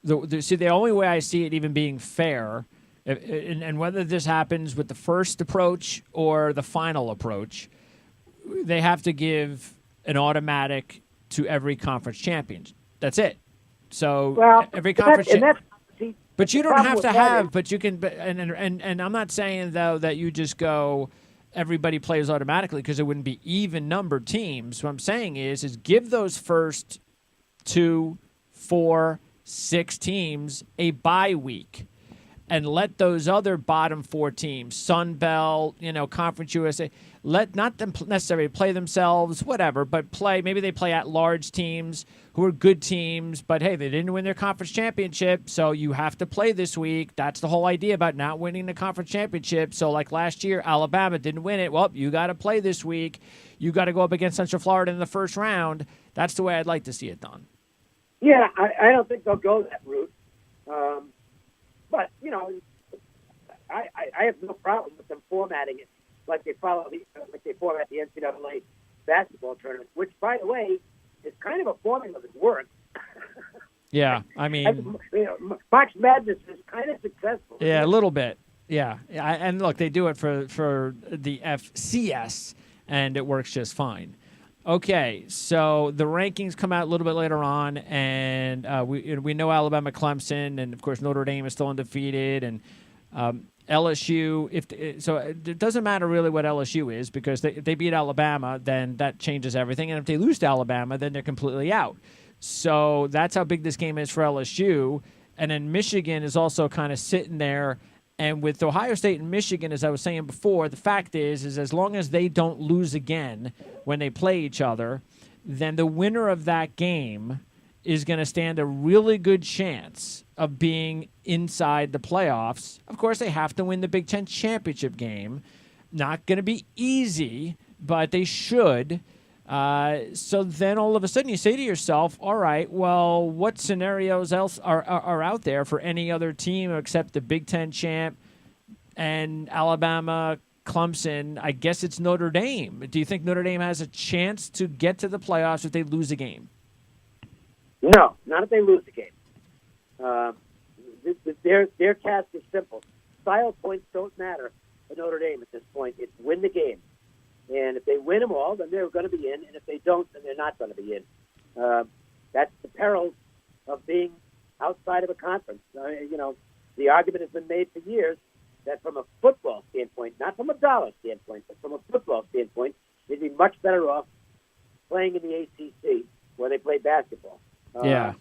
Speaker 1: The only way I see it even being fair, and whether this happens with the first approach or the final approach, they have to give an automatic to every conference champion. That's it. So every conference. But you don't have to have. But you can. And I'm not saying though that you just go. Everybody plays automatically because it wouldn't be even numbered teams. What I'm saying is give those first 2, 4, 6 teams a bye week, and let those other bottom 4 teams, Sun Belt, Conference USA, let not them necessarily play themselves, whatever, but play. Maybe they play at large teams who are good teams, but hey, they didn't win their conference championship, so you have to play this week. That's the whole idea about not winning the conference championship. So like last year, Alabama didn't win it. Well, you got to play this week. You got to go up against Central Florida in the first round. That's the way I'd like to see it done.
Speaker 4: Yeah, I don't think they'll go that route. But, I have no problem with them formatting it like they format the NCAA basketball tournament, which, by the way, is kind of a formula that works.
Speaker 1: Yeah, I mean,
Speaker 4: March Madness is kind of successful.
Speaker 1: Yeah, a little bit. Yeah, and look, they do it for the FCS, and it works just fine. Okay, so the rankings come out a little bit later on, and we know Alabama, Clemson, and of course Notre Dame is still undefeated, and LSU. So it doesn't matter really what LSU is because if they beat Alabama, then that changes everything, and if they lose to Alabama, then they're completely out. So that's how big this game is for LSU, and then Michigan is also kind of sitting there. And with Ohio State and Michigan, as I was saying before, the fact is as long as they don't lose again when they play each other, then the winner of that game is going to stand a really good chance of being inside the playoffs. Of course, they have to win the Big Ten championship game. Not going to be easy, but they should. So then all of a sudden you say to yourself, all right, well, what scenarios else are out there for any other team except the Big Ten champ and Alabama, Clemson? I guess it's Notre Dame. Do you think Notre Dame has a chance to get to the playoffs if they lose a game?
Speaker 4: No, not if they lose the game. Their task is simple. Style points don't matter for Notre Dame at this point. It's win the game. And if they win them all, then they're going to be in. And if they don't, then they're not going to be in. That's the perils of being outside of a conference. The argument has been made for years that from a football standpoint, not from a dollar standpoint, but from a football standpoint, they'd be much better off playing in the ACC where they play basketball.
Speaker 1: Yeah.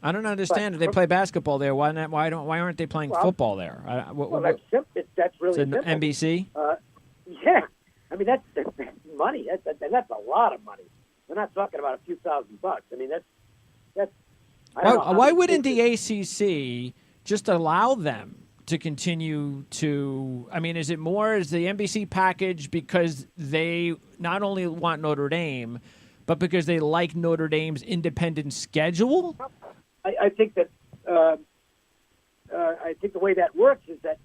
Speaker 1: I don't understand. If they play basketball there, why aren't they playing football there?
Speaker 4: That's simple. That's really simple.
Speaker 1: NBC?
Speaker 4: Yeah. I mean, that's money. That's a lot of money. We're not talking about a few $1,000. I mean, that's.
Speaker 1: Why wouldn't the ACC just allow them to continue to? I mean, is it more as the NBC package because they not only want Notre Dame, but because they like Notre Dame's independent schedule?
Speaker 4: I think that I think the way that works is that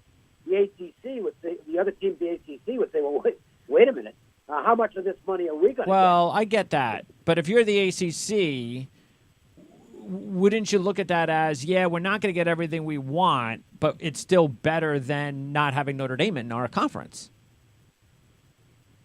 Speaker 4: the ACC would say, the other teams, the ACC would say, well, wait a minute, how much of this money are we going to get?
Speaker 1: Well, I get that. But if you're the ACC, wouldn't you look at that as, yeah, we're not going to get everything we want, but it's still better than not having Notre Dame in our conference?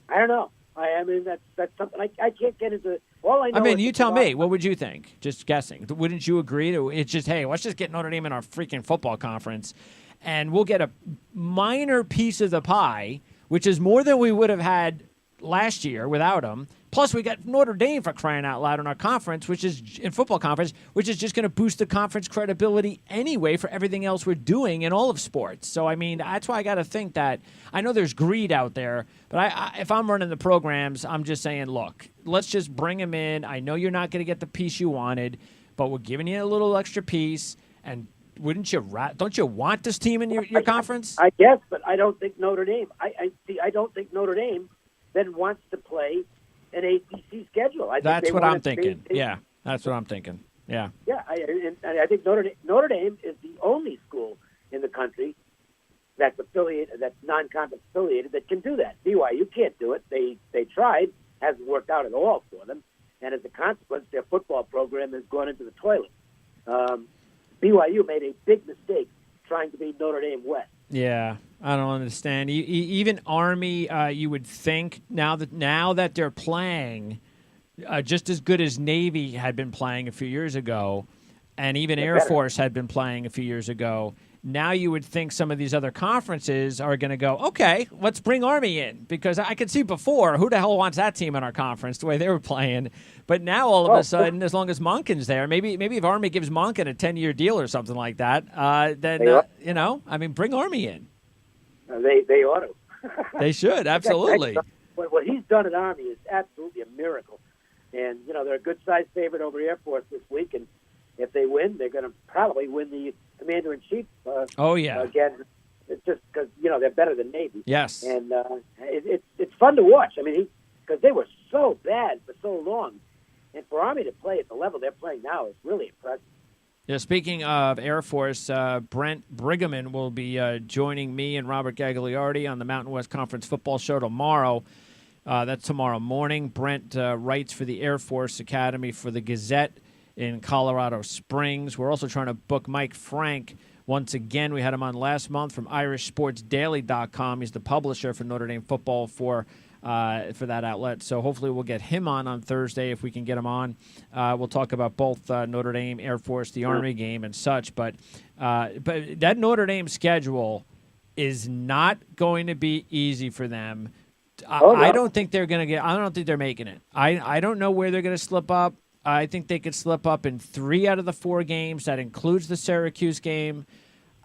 Speaker 4: I don't know. I mean, that's something I can't get into. All I know.
Speaker 1: I mean, you tell me. What would you think? Just guessing. Wouldn't you agree to? It's just, hey, let's just get Notre Dame in our freaking football conference, and we'll get a minor piece of the pie, which is more than we would have had last year without them. Plus, we got Notre Dame for crying out loud in our conference, which is in football conference, which is just going to boost the conference credibility anyway for everything else we're doing in all of sports. So, I mean, that's why I got to think that I know there's greed out there, but if I'm running the programs, I'm just saying, look, let's just bring them in. I know you're not going to get the piece you wanted, but we're giving you a little extra piece. And don't you want this team in your conference?
Speaker 4: I guess, but I don't think Notre Dame. I don't think Notre Dame then wants to play an ACC schedule.
Speaker 1: That's what I'm thinking. Yeah, that's what I'm thinking. Yeah.
Speaker 4: Yeah, I think Notre Dame is the only school in the country that's affiliated, that's non-conference affiliated, that can do that. BYU can't do it. They tried, hasn't worked out at all for them, and as a consequence, their football program has gone into the toilet. BYU made a big mistake trying to beat Notre Dame West.
Speaker 1: Yeah, I don't understand. Even Army, you would think now that they're playing just as good as Navy had been playing a few years ago, and even Air Force had been playing a few years ago. Now you would think some of these other conferences are going to go, okay, let's bring Army in. Because I could see before, who the hell wants that team in our conference, the way they were playing. But now all of a sudden, as long as Monken's there, maybe if Army gives Monken a 10-year deal or something like that, then, bring Army in.
Speaker 4: They ought to.
Speaker 1: They should, absolutely.
Speaker 4: What he's done at Army is absolutely a miracle. And, they're a good-sized favorite over Air Force this week, and if they win, they're going to probably win the Commander-in-Chief. Again, it's just because they're better than Navy.
Speaker 1: Yes,
Speaker 4: and it's fun to watch. Because they were so bad for so long, and for Army to play at the level they're playing now is really impressive.
Speaker 1: Yeah. Speaking of Air Force, Brent Brigham will be joining me and Robert Gagliardi on the Mountain West Conference Football Show tomorrow. That's tomorrow morning. Brent writes for the Air Force Academy for the Gazette in Colorado Springs. We're also trying to book Mike Frank. Once again, we had him on last month from IrishSportsDaily.com. He's the publisher for Notre Dame football for that outlet. So hopefully we'll get him on Thursday if we can get him on. We'll talk about both Notre Dame, Air Force, the Army game and such. But that Notre Dame schedule is not going to be easy for them. I don't think they're going to get – I don't think they're making it. I don't know where they're going to slip up. I think they could slip up in 3 out of the 4 games. That includes the Syracuse game.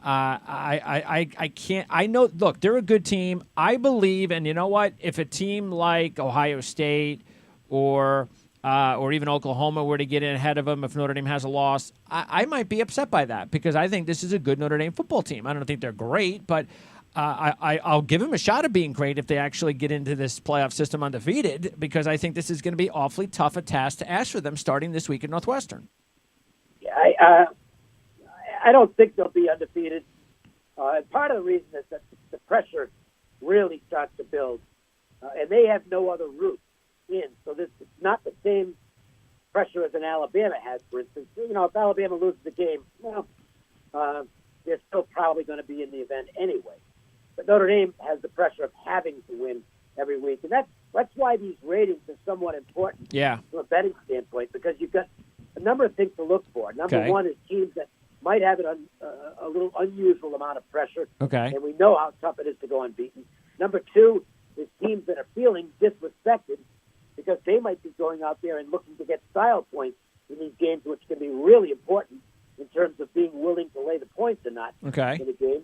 Speaker 1: I can't. I know. Look, they're a good team. I believe, and you know what? If a team like Ohio State or even Oklahoma were to get in ahead of them, if Notre Dame has a loss, I might be upset by that because I think this is a good Notre Dame football team. I don't think they're great, but I'll give them a shot of being great if they actually get into this playoff system undefeated, because I think this is going to be awfully tough a task to ask for them starting this week at Northwestern.
Speaker 4: Yeah, I don't think they'll be undefeated. And part of the reason is that the pressure really starts to build, and they have no other route in. So this is not the same pressure as an Alabama has, for instance. If Alabama loses the game, they're still probably going to be in the event anyway. But Notre Dame has the pressure of having to win every week. And that's why these ratings are somewhat important from a betting standpoint, because you've got a number of things to look for. Number one is teams that might have a little unusual amount of pressure, and we know how tough it is to go unbeaten. Number two is teams that are feeling disrespected because they might be going out there and looking to get style points in these games, which can be really important in terms of being willing to lay the points or not in the game.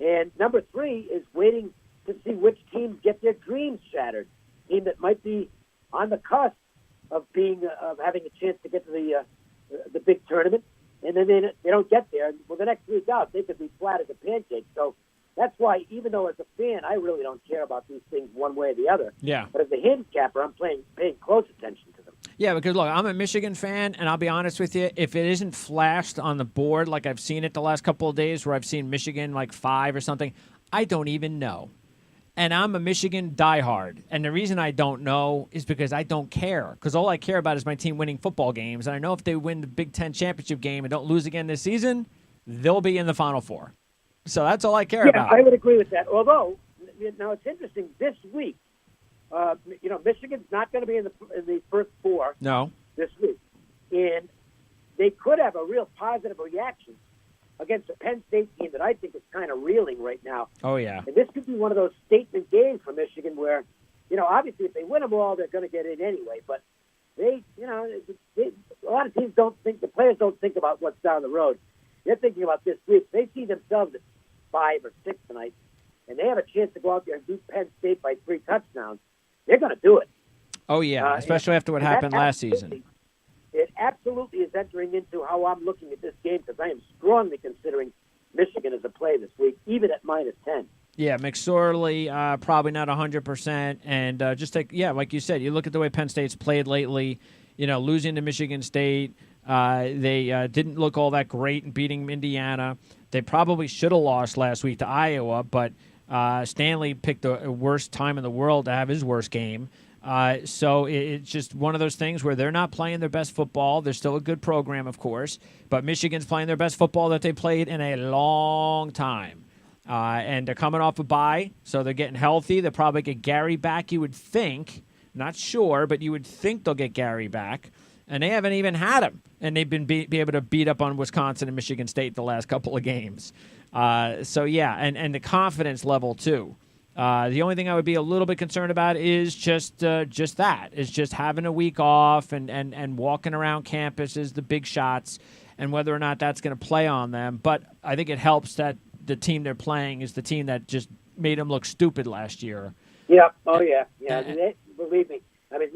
Speaker 4: And number three is waiting to see which teams get their dreams shattered. Team that might be on the cusp of having a chance to get to the big tournament, and then they don't get there. Well, the next week out, they could be flat as a pancake. So that's why, even though as a fan, I really don't care about these things one way or the other.
Speaker 1: Yeah.
Speaker 4: But as a handicapper, I'm paying close attention to them.
Speaker 1: Yeah, because, look, I'm a Michigan fan, and I'll be honest with you, if it isn't flashed on the board like I've seen it the last couple of days where I've seen Michigan like 5 or something, I don't even know. And I'm a Michigan diehard. And the reason I don't know is because I don't care. Because all I care about is my team winning football games. And I know if they win the Big Ten championship game and don't lose again this season, they'll be in the Final Four. So that's all I care about.
Speaker 4: I would agree with that. Although, now it's interesting, this week, Michigan's not going to be in the first 4 this week. And they could have a real positive reaction against a Penn State team that I think is kind of reeling right now.
Speaker 1: Oh, yeah.
Speaker 4: And this could be one of those statement games for Michigan where, obviously if they win them all, they're going to get in anyway. But a lot of teams the players don't think about what's down the road. They're thinking about this week. They see themselves at 5 or 6 tonight, and they have a chance to go out there and beat Penn State by 3 touchdowns. They're going to do it.
Speaker 1: Oh, yeah, especially after what happened last season.
Speaker 4: It absolutely is entering into how I'm looking at this game, because I am strongly considering Michigan as a play this week, even at -10.
Speaker 1: Yeah, McSorley, probably not 100%. And like you said, you look at the way Penn State's played lately, losing to Michigan State. They didn't look all that great in beating Indiana. They probably should have lost last week to Iowa, but Stanley picked the worst time in the world to have his worst game. So it's just one of those things where they're not playing their best football. They're still a good program, of course, but Michigan's playing their best football that they played in a long time. And they're coming off a bye, so they're getting healthy. They'll probably get Gary back, you would think. Not sure, but you would think they'll get Gary back. And they haven't even had him. And they've been be able to beat up on Wisconsin and Michigan State the last couple of games. So, yeah, and the confidence level, too. The only thing I would be a little bit concerned about is just that, is just having a week off and walking around campuses, the big shots, and whether or not that's going to play on them. But I think it helps that the team they're playing is the team that just made them look stupid last year.
Speaker 4: Yeah. Oh, yeah. Yeah. Believe me. I mean,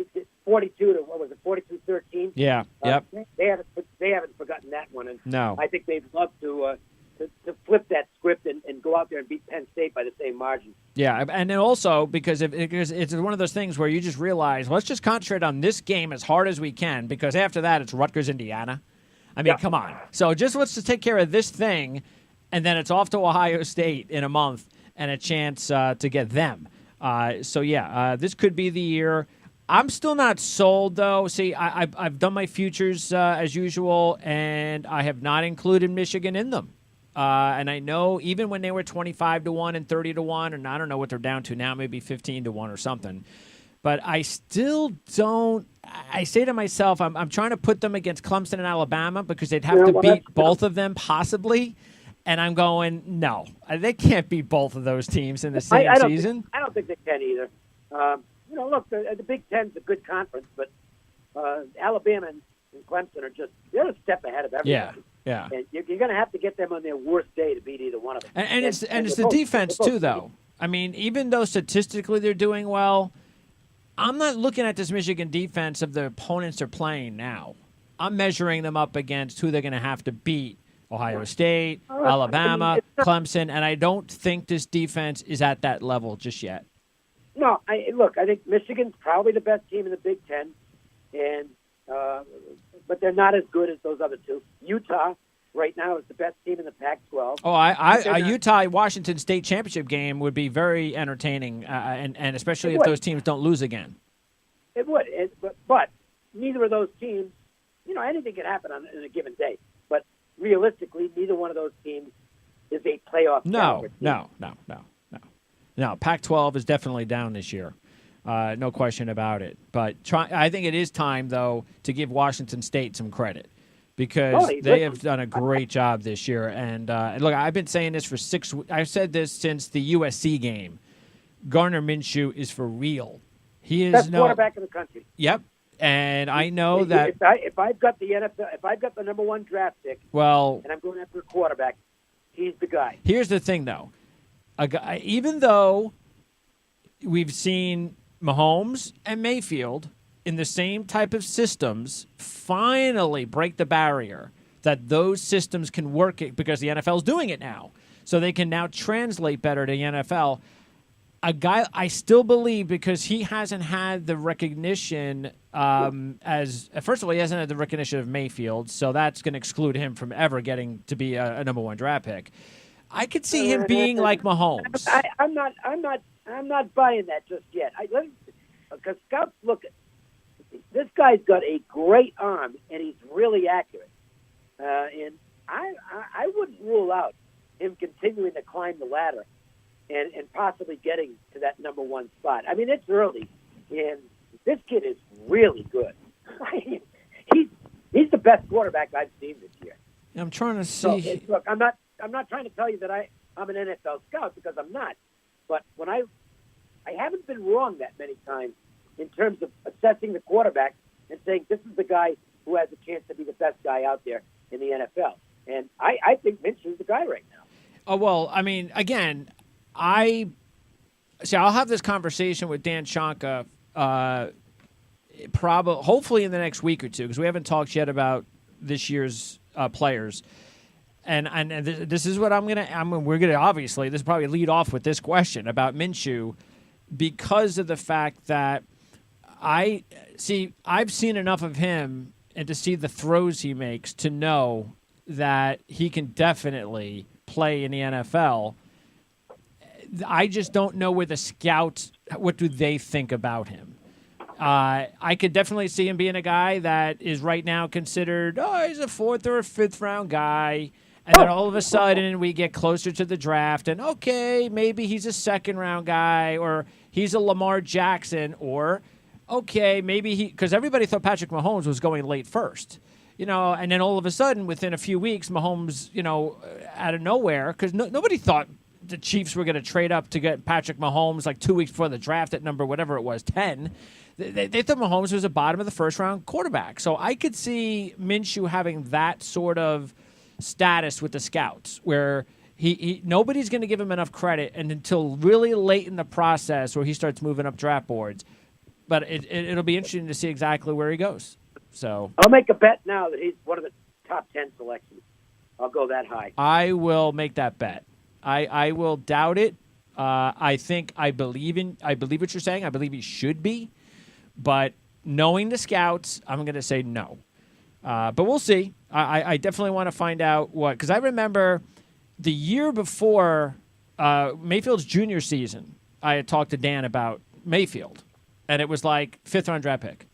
Speaker 4: 42 to, what was it, 42-13?
Speaker 1: Yeah. Yep.
Speaker 4: They haven't forgotten that one. And
Speaker 1: no.
Speaker 4: I think they'd love to flip that script and go out there and beat Penn State by the same margin.
Speaker 1: Yeah, and then also because it's one of those things where you just realize, let's just concentrate on this game as hard as we can, because after that it's Rutgers, Indiana. I mean, come on. So let's just take care of this thing, and then it's off to Ohio State in a month and a chance to get them. This could be the year. I'm still not sold, though. See, I've done my futures as usual, and I have not included Michigan in them. And I know even when they were 25-1 and 30-1, and I don't know what they're down to now, maybe 15-1 or something. But I still don't. I say to myself, I'm trying to put them against Clemson and Alabama because they'd have to beat both of them possibly. And I'm going, no, they can't beat both of those teams in the same season.
Speaker 4: I don't think they can either. Look, the Big Ten's a good conference, but Alabama and Clemson they're a step ahead of everybody.
Speaker 1: Yeah.
Speaker 4: And you're going to have to get them on their worst day to beat either one of them.
Speaker 1: And it's the defense, too, though. I mean, even though statistically they're doing well, I'm not looking at this Michigan defense of the opponents they're playing now. I'm measuring them up against who they're going to have to beat. Ohio State, Alabama, Clemson, and I don't think this defense is at that level just yet.
Speaker 4: No, I think Michigan's probably the best team in the Big Ten, but they're not as good as those other two. Utah right now is the best team in the Pac-12.
Speaker 1: Oh, a Utah-Washington State championship game would be very entertaining, and especially if those teams don't lose again.
Speaker 4: It would, but neither of those teams, anything can happen in a given day. But realistically, neither one of those teams is a playoff caliber team.
Speaker 1: No, Pac-12 is definitely down this year. No question about it. But I think it is time, though, to give Washington State some credit because they have done a great job this year. And look, I've been saying this for 6 weeks. I've said this since the USC game. Gardner Minshew is for real. He is
Speaker 4: best quarterback in the country.
Speaker 1: Yep. And I know that
Speaker 4: if I've got the NFL, if I've got the number one draft pick, and I'm going after a quarterback, he's the guy.
Speaker 1: Here's the thing, though. Even though we've seen Mahomes and Mayfield in the same type of systems finally break the barrier that those systems can work it because the NFL's doing it now. So they can now translate better to the NFL. A guy I still believe because he hasn't had the recognition first of all, he hasn't had the recognition of Mayfield, so that's going to exclude him from ever getting to be a number one draft pick. I could see him being like Mahomes.
Speaker 4: I'm not buying that just yet. Because scouts look at this guy's got a great arm and he's really accurate, and I wouldn't rule out him continuing to climb the ladder and possibly getting to that number one spot. I mean, it's early, and this kid is really good. He's the best quarterback I've seen this year.
Speaker 1: I'm trying to see.
Speaker 4: So, look, I'm not trying to tell you that I'm an NFL scout because I'm not. But when I haven't been wrong that many times in terms of assessing the quarterback and saying this is the guy who has a chance to be the best guy out there in the NFL. And I think Minshew's the guy right now.
Speaker 1: Oh, well, I mean, again, I'll have this conversation with Dan Shonka hopefully in the next week or two because we haven't talked yet about this year's players. And this is what we're going to obviously, this will probably lead off with this question about Minshew because of the fact that I've seen enough of him and to see the throws he makes to know that he can definitely play in the NFL. I just don't know where the scouts, what do they think about him? I could definitely see him being a guy that is right now considered, he's a 4th or a 5th round guy. And then all of a sudden we get closer to the draft and, okay, maybe he's a 2nd round guy or he's a Lamar Jackson or, okay, maybe because everybody thought Patrick Mahomes was going late first. And then all of a sudden within a few weeks, Mahomes, out of nowhere, because nobody thought the Chiefs were going to trade up to get Patrick Mahomes like 2 weeks before the draft at number whatever it was, 10. They thought Mahomes was a bottom of the 1st round quarterback. So I could see Minshew having that sort of status with the scouts where he nobody's going to give him enough credit and until really late in the process where he starts moving up draft boards. But it'll be interesting to see exactly where he goes. So
Speaker 4: I'll make a bet now that he's one of the top 10 selections. I'll go that high.
Speaker 1: I will make that bet. I will doubt it. I believe what you're saying. I believe he should be. But knowing the scouts, I'm going to say no. But we'll see. I definitely want to find out what, because I remember the year before Mayfield's junior season, I had talked to Dan about Mayfield, and it was like 5th round draft pick.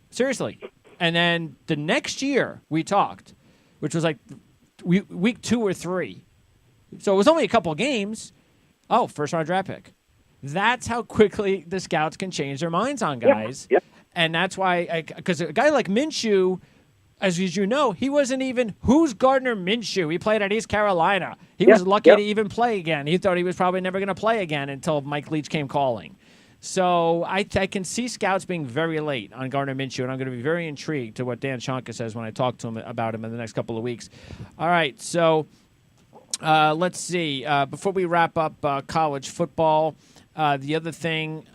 Speaker 1: Seriously. And then the next year we talked, which was like week 2 or 3. So it was only a couple of games. Oh, 1st round draft pick. That's how quickly the scouts can change their minds on guys.
Speaker 4: Yep.
Speaker 1: And that's why, because a guy like Minshew, as you know, he wasn't even, who's Gardner Minshew? He played at East Carolina. He was lucky to even play again. He thought he was probably never going to play again until Mike Leach came calling. So I can see scouts being very late on Gardner Minshew, and I'm going to be very intrigued to what Dan Shonka says when I talk to him about him in the next couple of weeks. All right, so let's see. Before we wrap up college football, the other thing,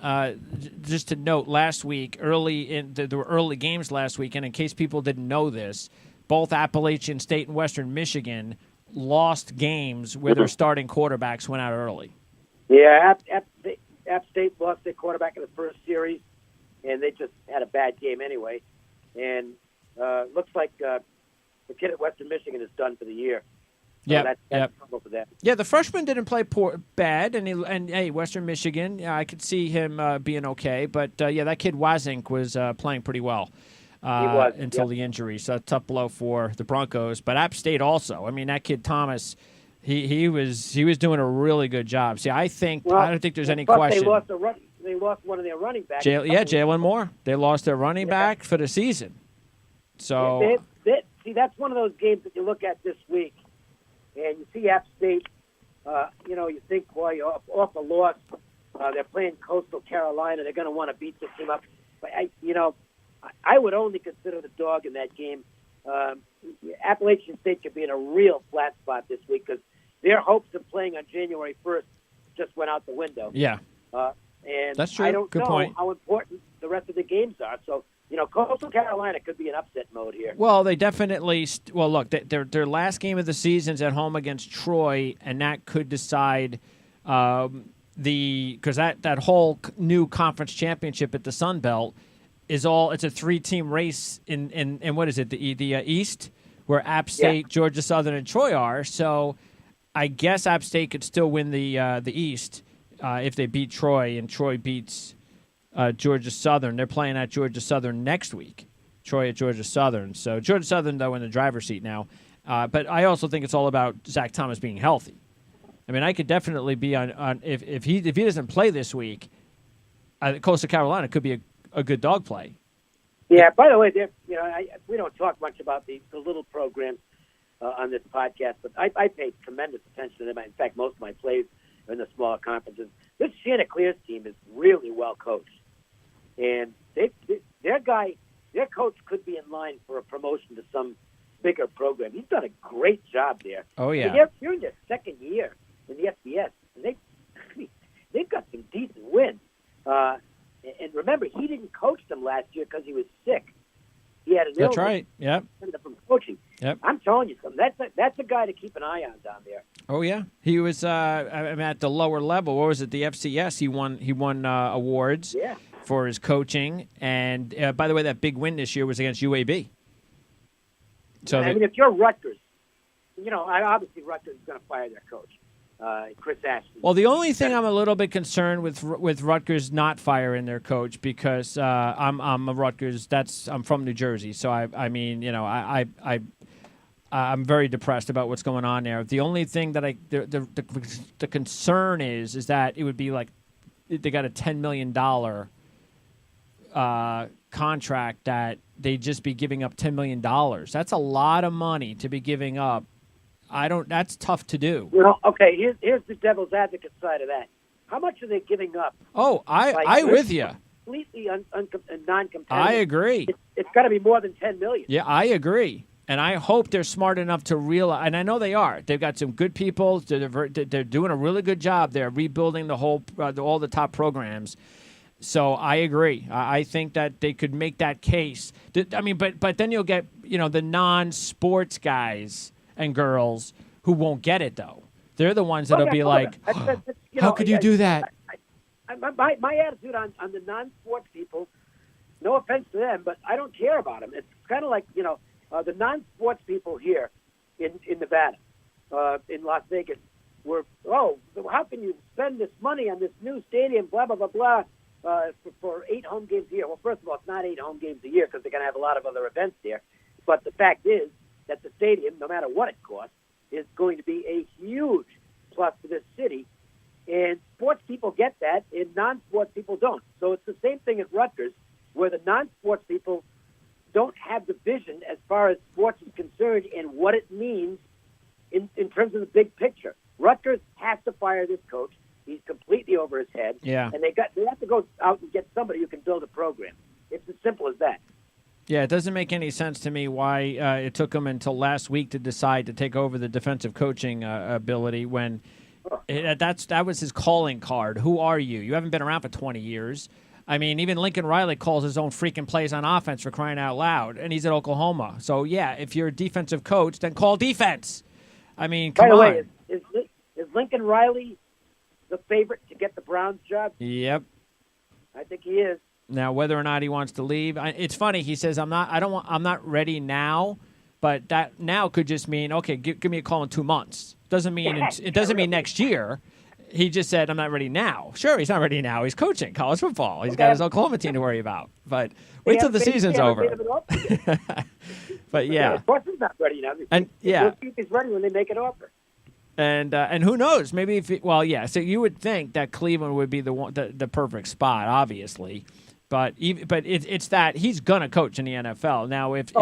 Speaker 1: just to note, last week, there were early games last week, and in case people didn't know this, both Appalachian State and Western Michigan lost games where their starting quarterbacks went out early.
Speaker 4: Yeah, App State lost their quarterback in the first series, and they just had a bad game anyway. And looks like the kid at Western Michigan is done for the year. So that's trouble for them.
Speaker 1: Yeah, the freshman didn't play bad, and hey, Western Michigan, I could see him being okay. But that kid Wazink was playing pretty well until the injury. So a tough blow for the Broncos. But App State also. I mean, that kid Thomas, he was doing a really good job. See, I don't think there's any question.
Speaker 4: They lost one of their running backs.
Speaker 1: Jalen Moore. They lost their running back for the season. So
Speaker 4: see, that's one of those games that you look at this week. And you see App State, you think, boy, off the loss, they're playing Coastal Carolina. They're going to want to beat this team up. But, I would only consider the dog in that game. Appalachian State could be in a real flat spot this week because their hopes of playing on January 1st just went out the window.
Speaker 1: Yeah.
Speaker 4: And
Speaker 1: that's true.
Speaker 4: I don't
Speaker 1: Good
Speaker 4: know
Speaker 1: point.
Speaker 4: how important the rest of the games are. So, Coastal Carolina could be in upset mode here.
Speaker 1: Well, they definitely look, their last game of the season's at home against Troy, and that could decide because that whole new conference championship at the Sun Belt it's a 3-team race in what is it, the East, where App State, Georgia Southern, and Troy are. So I guess App State could still win the East if they beat Troy, and Troy beats Georgia Southern. They're playing at Georgia Southern next week. Troy at Georgia Southern. So Georgia Southern, though, in the driver's seat now. But I also think it's all about Zach Thomas being healthy. I mean, I could definitely be on if he doesn't play this week, Coastal Carolina could be a good dog play.
Speaker 4: Yeah. By the way, we don't talk much about the little programs on this podcast, but I pay tremendous attention to them. In fact, most of my plays are in the smaller conferences. This Chanticleer's team is really well coached. And their coach could be in line for a promotion to some bigger program. He's done a great job there.
Speaker 1: Oh, yeah.
Speaker 4: You're in their second year in the FBS, and they've got some decent wins. And remember, he didn't coach them last year because he was sick. He had an illness.
Speaker 1: That's right. Yep.
Speaker 4: From coaching.
Speaker 1: Yep.
Speaker 4: I'm telling you something. That's a guy to keep an eye on down there.
Speaker 1: Oh yeah, he was. At the lower level. What was it? The FCS. He won awards.
Speaker 4: Yeah.
Speaker 1: For his coaching, and by the way, that big win this year was against UAB. So
Speaker 4: if you're Rutgers, obviously Rutgers is going to fire their coach. Chris Ashton.
Speaker 1: Well, the only thing I'm a little bit concerned with Rutgers not firing their coach, because I'm a Rutgers. I'm from New Jersey, so I'm very depressed about what's going on there. The only thing that the concern is that it would be like they got a $10 million contract that they'd just be giving up $10 million. That's a lot of money to be giving up. That's tough to do.
Speaker 4: Okay, here's the devil's advocate side of that. How much are they giving up?
Speaker 1: Oh, I with you.
Speaker 4: Completely non-competitive.
Speaker 1: I agree.
Speaker 4: It's got to be more than $10 million.
Speaker 1: Yeah, I agree. And I hope they're smart enough to realize, and I know they are. They've got some good people. They're doing a really good job. They're rebuilding the whole, all the top programs. So I agree. I think that they could make that case. I mean, but then you'll get the non-sports guys and girls who won't get it though. They're the ones that'll be like, "How could you do that?"
Speaker 4: My attitude on the non-sports people, no offense to them, but I don't care about them. It's kind of like the non-sports people here in Nevada, in Las Vegas, were how can you spend this money on this new stadium? Blah blah blah blah. For 8 home games a year. Well, first of all, it's not 8 home games a year because they're going to have a lot of other events there. But the fact is that the stadium, no matter what it costs, is going to be a huge plus for this city. And sports people get that, and non-sports people don't. So it's the same thing at Rutgers, where the non-sports people don't have the vision as far as sports is concerned and what it means in terms of the big picture. Rutgers has to fire this coach. He's completely over his head.
Speaker 1: Yeah.
Speaker 4: And they have to go out and get somebody who can build a program. It's as simple as that.
Speaker 1: Yeah, it doesn't make any sense to me why it took him until last week to decide to take over the defensive coaching ability when that was his calling card. Who are you? You haven't been around for 20 years. I mean, even Lincoln Riley calls his own freaking plays on offense, for crying out loud, and he's at Oklahoma. So, yeah, if you're a defensive coach, then call defense. I mean, come on.
Speaker 4: By the way, is Lincoln Riley the favorite to get the Browns job?
Speaker 1: Yep.
Speaker 4: I think he is.
Speaker 1: Now, whether or not he wants to leave, it's funny. He says, I'm not ready now, but that now could just mean, okay, give me a call in 2 months. It doesn't mean next year. He just said, I'm not ready now. Sure, he's not ready now. He's coaching college football. He's got his Oklahoma team to worry about. But wait till the season's over. But yeah.
Speaker 4: Of course he's not ready now.
Speaker 1: And yeah.
Speaker 4: We'll see if he's ready when they make an offer.
Speaker 1: And who knows? Maybe so you would think that Cleveland would be the perfect spot, obviously, but it's that he's gonna coach in the NFL now. There's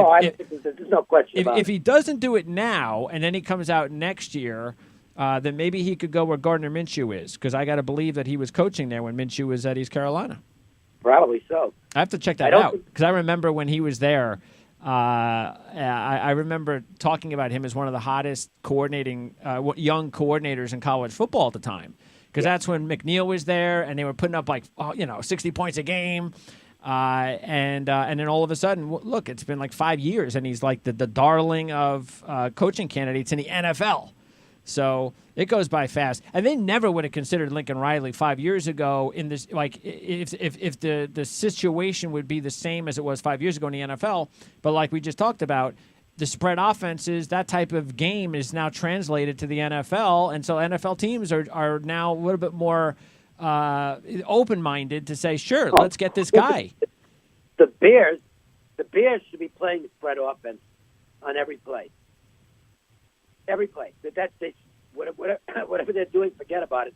Speaker 4: no question about it.
Speaker 1: If he doesn't do it now and then he comes out next year, then maybe he could go where Gardner Minshew is, because I got to believe that he was coaching there when Minshew was at East Carolina.
Speaker 4: Probably so.
Speaker 1: I have to check that out because I remember when he was there. I remember talking about him as one of the hottest young coordinators in college football at the time, because that's when McNeil was there and they were putting up 60 points a game, and then all of a sudden, look, it's been like 5 years and he's like the darling of coaching candidates in the NFL. So it goes by fast, and they never would have considered Lincoln Riley 5 years ago in this. Like if the situation would be the same as it was 5 years ago in the NFL, but like we just talked about, the spread offenses, that type of game is now translated to the NFL, and so NFL teams are now a little bit more open-minded to say, sure, let's get this guy.
Speaker 4: The Bears should be playing the spread offense on every play. Every play. Whatever they're doing, forget about it.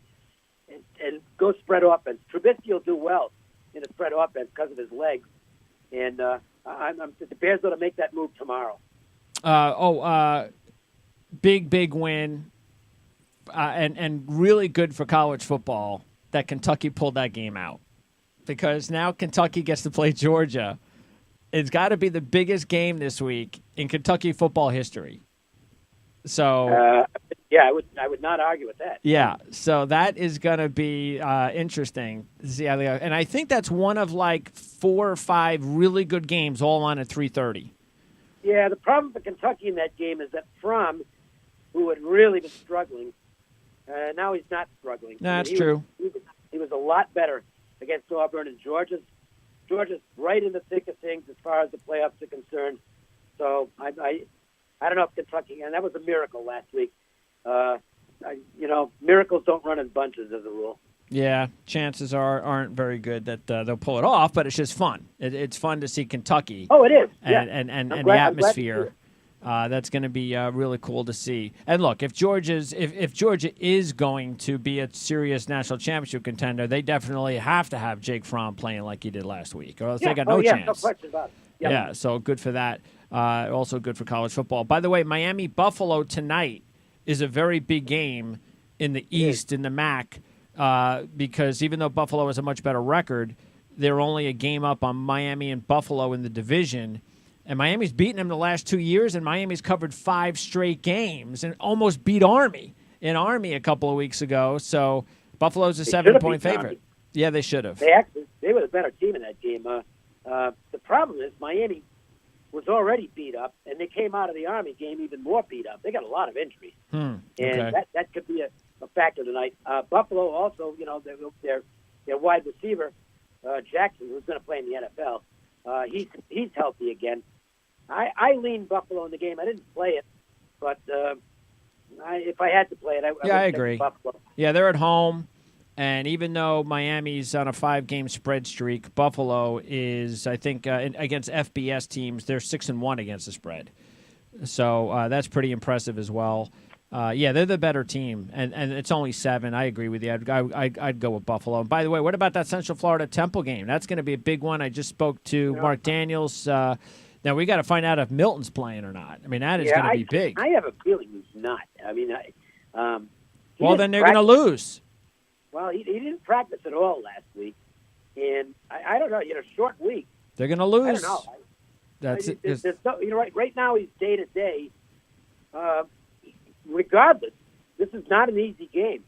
Speaker 4: And go spread offense. Trubisky will do well in a spread offense because of his legs. And the Bears ought to make that move tomorrow.
Speaker 1: Big win. And really good for college football that Kentucky pulled that game out. Because now Kentucky gets to play Georgia. It's got to be the biggest game this week in Kentucky football history. So
Speaker 4: I would not argue with that.
Speaker 1: Yeah, so that is going to be interesting to see how they go. And I think that's one of like 4 or 5 really good games all on at 3:30.
Speaker 4: Yeah, the problem for Kentucky in that game is that Fromm, who had really been struggling, now he's not struggling.
Speaker 1: No, that's true.
Speaker 4: He was a lot better against Auburn, and Georgia's right in the thick of things as far as the playoffs are concerned. So I don't know if Kentucky, and that was a miracle last week. miracles don't run in bunches as a rule.
Speaker 1: Yeah, chances aren't very good that they'll pull it off, but it's just fun. It's fun to see Kentucky.
Speaker 4: Oh, it is.
Speaker 1: And the atmosphere. That's going to be really cool to see. And look, if Georgia is going to be a serious national championship contender, they definitely have to have Jake Fromm playing like he did last week, or else they got no chance.
Speaker 4: No question about it.
Speaker 1: Yeah, so good for that. Also good for college football. By the way, Miami-Buffalo tonight is a very big game in the East, in the MAC, because even though Buffalo has a much better record, they're only a game up on Miami and Buffalo in the division. And Miami's beaten them the last 2 years, and Miami's covered 5 straight games and almost beat Army a couple of weeks ago. So Buffalo's a 7-point favorite.
Speaker 4: Army.
Speaker 1: Yeah, they should have.
Speaker 4: They were the better team in that game. The problem is Miami was already beat up, and they came out of the Army game even more beat up. They got a lot of injuries, and that could be a factor tonight. Buffalo also, their wide receiver Jackson, who's going to play in the NFL, he's healthy again. I lean Buffalo in the game. I didn't play it, but if I had to play it, I
Speaker 1: agree.
Speaker 4: Buffalo.
Speaker 1: Yeah, they're at home. And even though Miami's on a 5-game spread streak, Buffalo is, I think, against FBS teams, they're 6-1 against the spread. So that's pretty impressive as well. They're the better team, and it's only 7. I agree with you. I'd go with Buffalo. And by the way, what about that Central Florida Temple game? That's going to be a big one. I just spoke to Marc Daniels. Now, we got to find out if Milton's playing or not. I mean, that is going to be big.
Speaker 4: I have a feeling he's not. I mean,
Speaker 1: well, then they're going to lose.
Speaker 4: Well, he didn't practice at all last week, and I don't know. Short week.
Speaker 1: They're going to lose.
Speaker 4: I don't know.
Speaker 1: That's it.
Speaker 4: There's no, right now he's day to day. Regardless, this is not an easy game.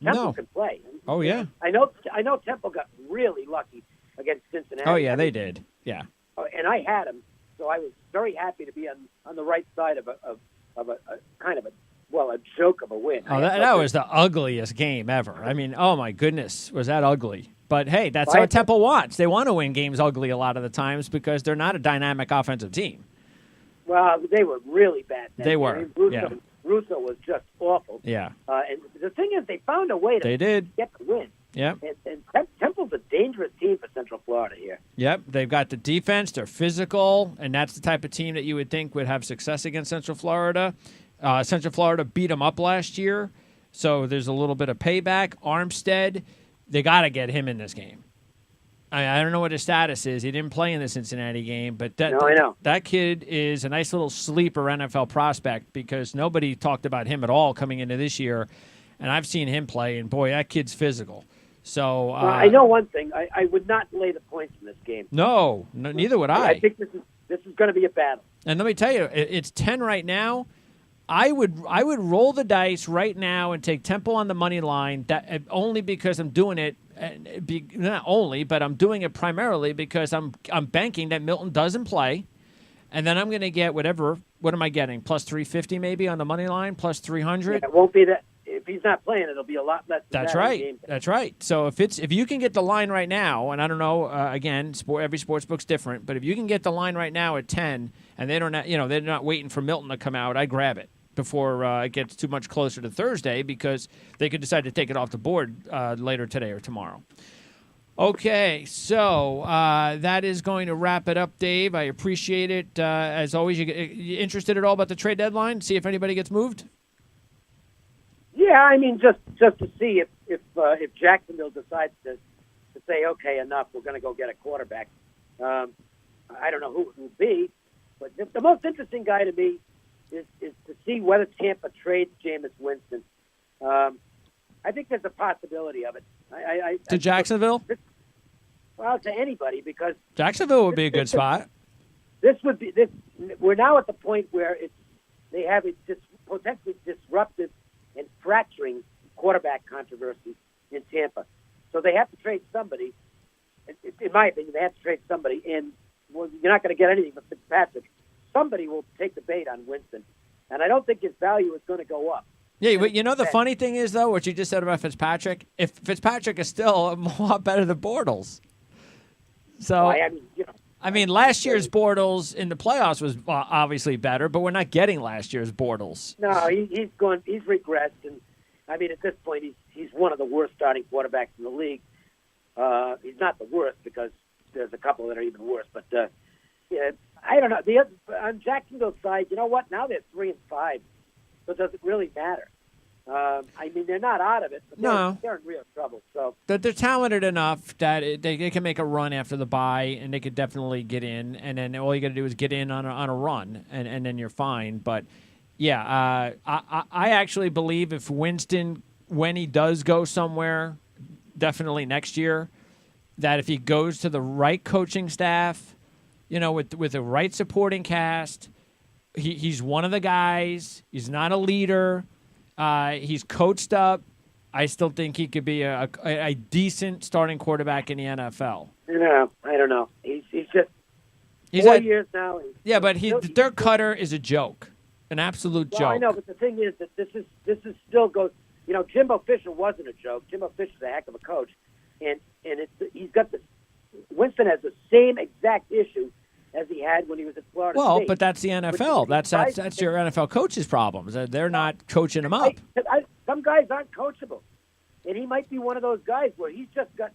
Speaker 4: Temple can play.
Speaker 1: Oh yeah.
Speaker 4: I know Temple got really lucky against Cincinnati.
Speaker 1: Oh yeah, they did. Yeah.
Speaker 4: And I had him, so I was very happy to be on the right side of a kind of a joke of a win.
Speaker 1: Oh, that was the ugliest game ever. I mean, oh my goodness, was that ugly? But hey, that's what Temple wants. They want to win games ugly a lot of the times because they're not a dynamic offensive team.
Speaker 4: Well, they were really bad.
Speaker 1: They were.
Speaker 4: Russo was just awful.
Speaker 1: Yeah.
Speaker 4: And the thing is, they found a way to get the win.
Speaker 1: Yeah.
Speaker 4: And Temple's a dangerous team for Central Florida here.
Speaker 1: Yep. They've got the defense. They're physical, and that's the type of team that you would think would have success against Central Florida. Central Florida beat them up last year, so there's a little bit of payback. Armstead, they got to get him in this game. I don't know what his status is. He didn't play in the Cincinnati game, but
Speaker 4: I know.
Speaker 1: That kid is a nice little sleeper NFL prospect because nobody talked about him at all coming into this year, and I've seen him play, and boy, that kid's physical. So
Speaker 4: I know one thing. I would not lay the points in this game.
Speaker 1: No, neither would I.
Speaker 4: I think this is going to be a battle.
Speaker 1: And let me tell you, it's 10 right now. I would roll the dice right now and take Temple on the money line. That only because I'm doing it. Not only, but I'm doing it primarily because I'm banking that Milton doesn't play, and then I'm going to get whatever. What am I getting? Plus 350 maybe on the money line. Plus 300.
Speaker 4: Yeah, it won't be that. If he's not playing, it'll be a lot less.
Speaker 1: That's right. That's right. So if you can get the line right now, and I don't know, again, every sports book's different, but if you can get the line right now at 10, and they're not waiting for Milton to come out, I grab it before it gets too much closer to Thursday because they could decide to take it off the board later today or tomorrow. Okay, so that is going to wrap it up, Dave. I appreciate it. As always, you interested at all about the trade deadline? See if anybody gets moved?
Speaker 4: Yeah, I mean, just to see if Jacksonville decides to say, okay, enough, we're going to go get a quarterback. I don't know who it will be, but the most interesting guy to me is to see whether Tampa trades Jameis Winston. I think there's a possibility of it.
Speaker 1: To Jacksonville?
Speaker 4: Well, to anybody, because
Speaker 1: Jacksonville would be a good spot.
Speaker 4: We're now at the point where they have a potentially disruptive and fracturing quarterback controversy in Tampa. So they have to trade somebody. In my opinion, they have to trade somebody. And you're not going to get anything from Fitzpatrick. Somebody will take the bait on Winston. And I don't think his value is going to go up.
Speaker 1: Yeah, but the funny thing is, though, what you just said about Fitzpatrick, if Fitzpatrick is still a lot better than Bortles. So, I mean, last year's Bortles in the playoffs was obviously better, but we're not getting last year's Bortles.
Speaker 4: No, he's gone. He's regressed, and I mean, at this point, he's one of the worst starting quarterbacks in the league. He's not the worst because there's a couple that are even worse. But yeah, I don't know. On Jacksonville's side, you know what? Now they're 3-5, so does it really matter? I mean, they're not out of it, but they're in real trouble. So
Speaker 1: they're talented enough that they can make a run after the bye, and they could definitely get in. And then all you got to do is get in on a run, and then you're fine. But yeah, I actually believe if Winston, when he does go somewhere, definitely next year, that if he goes to the right coaching staff, with the right supporting cast, he's one of the guys. He's not a leader. He's coached up. I still think he could be a decent starting quarterback in the NFL.
Speaker 4: No, I don't know. He's just 4 years now.
Speaker 1: Yeah, but their cutter is a joke, an absolute joke.
Speaker 4: I know, but the thing is that this is still goes. Jimbo Fisher wasn't a joke. Jimbo Fisher's a heck of a coach, and he's got Winston has the same exact issue as he had when he was at Florida State.
Speaker 1: Well, but that's the NFL. That's your NFL coaches' problems. They're not coaching him up.
Speaker 4: Some guys aren't coachable, and he might be one of those guys where he's just got.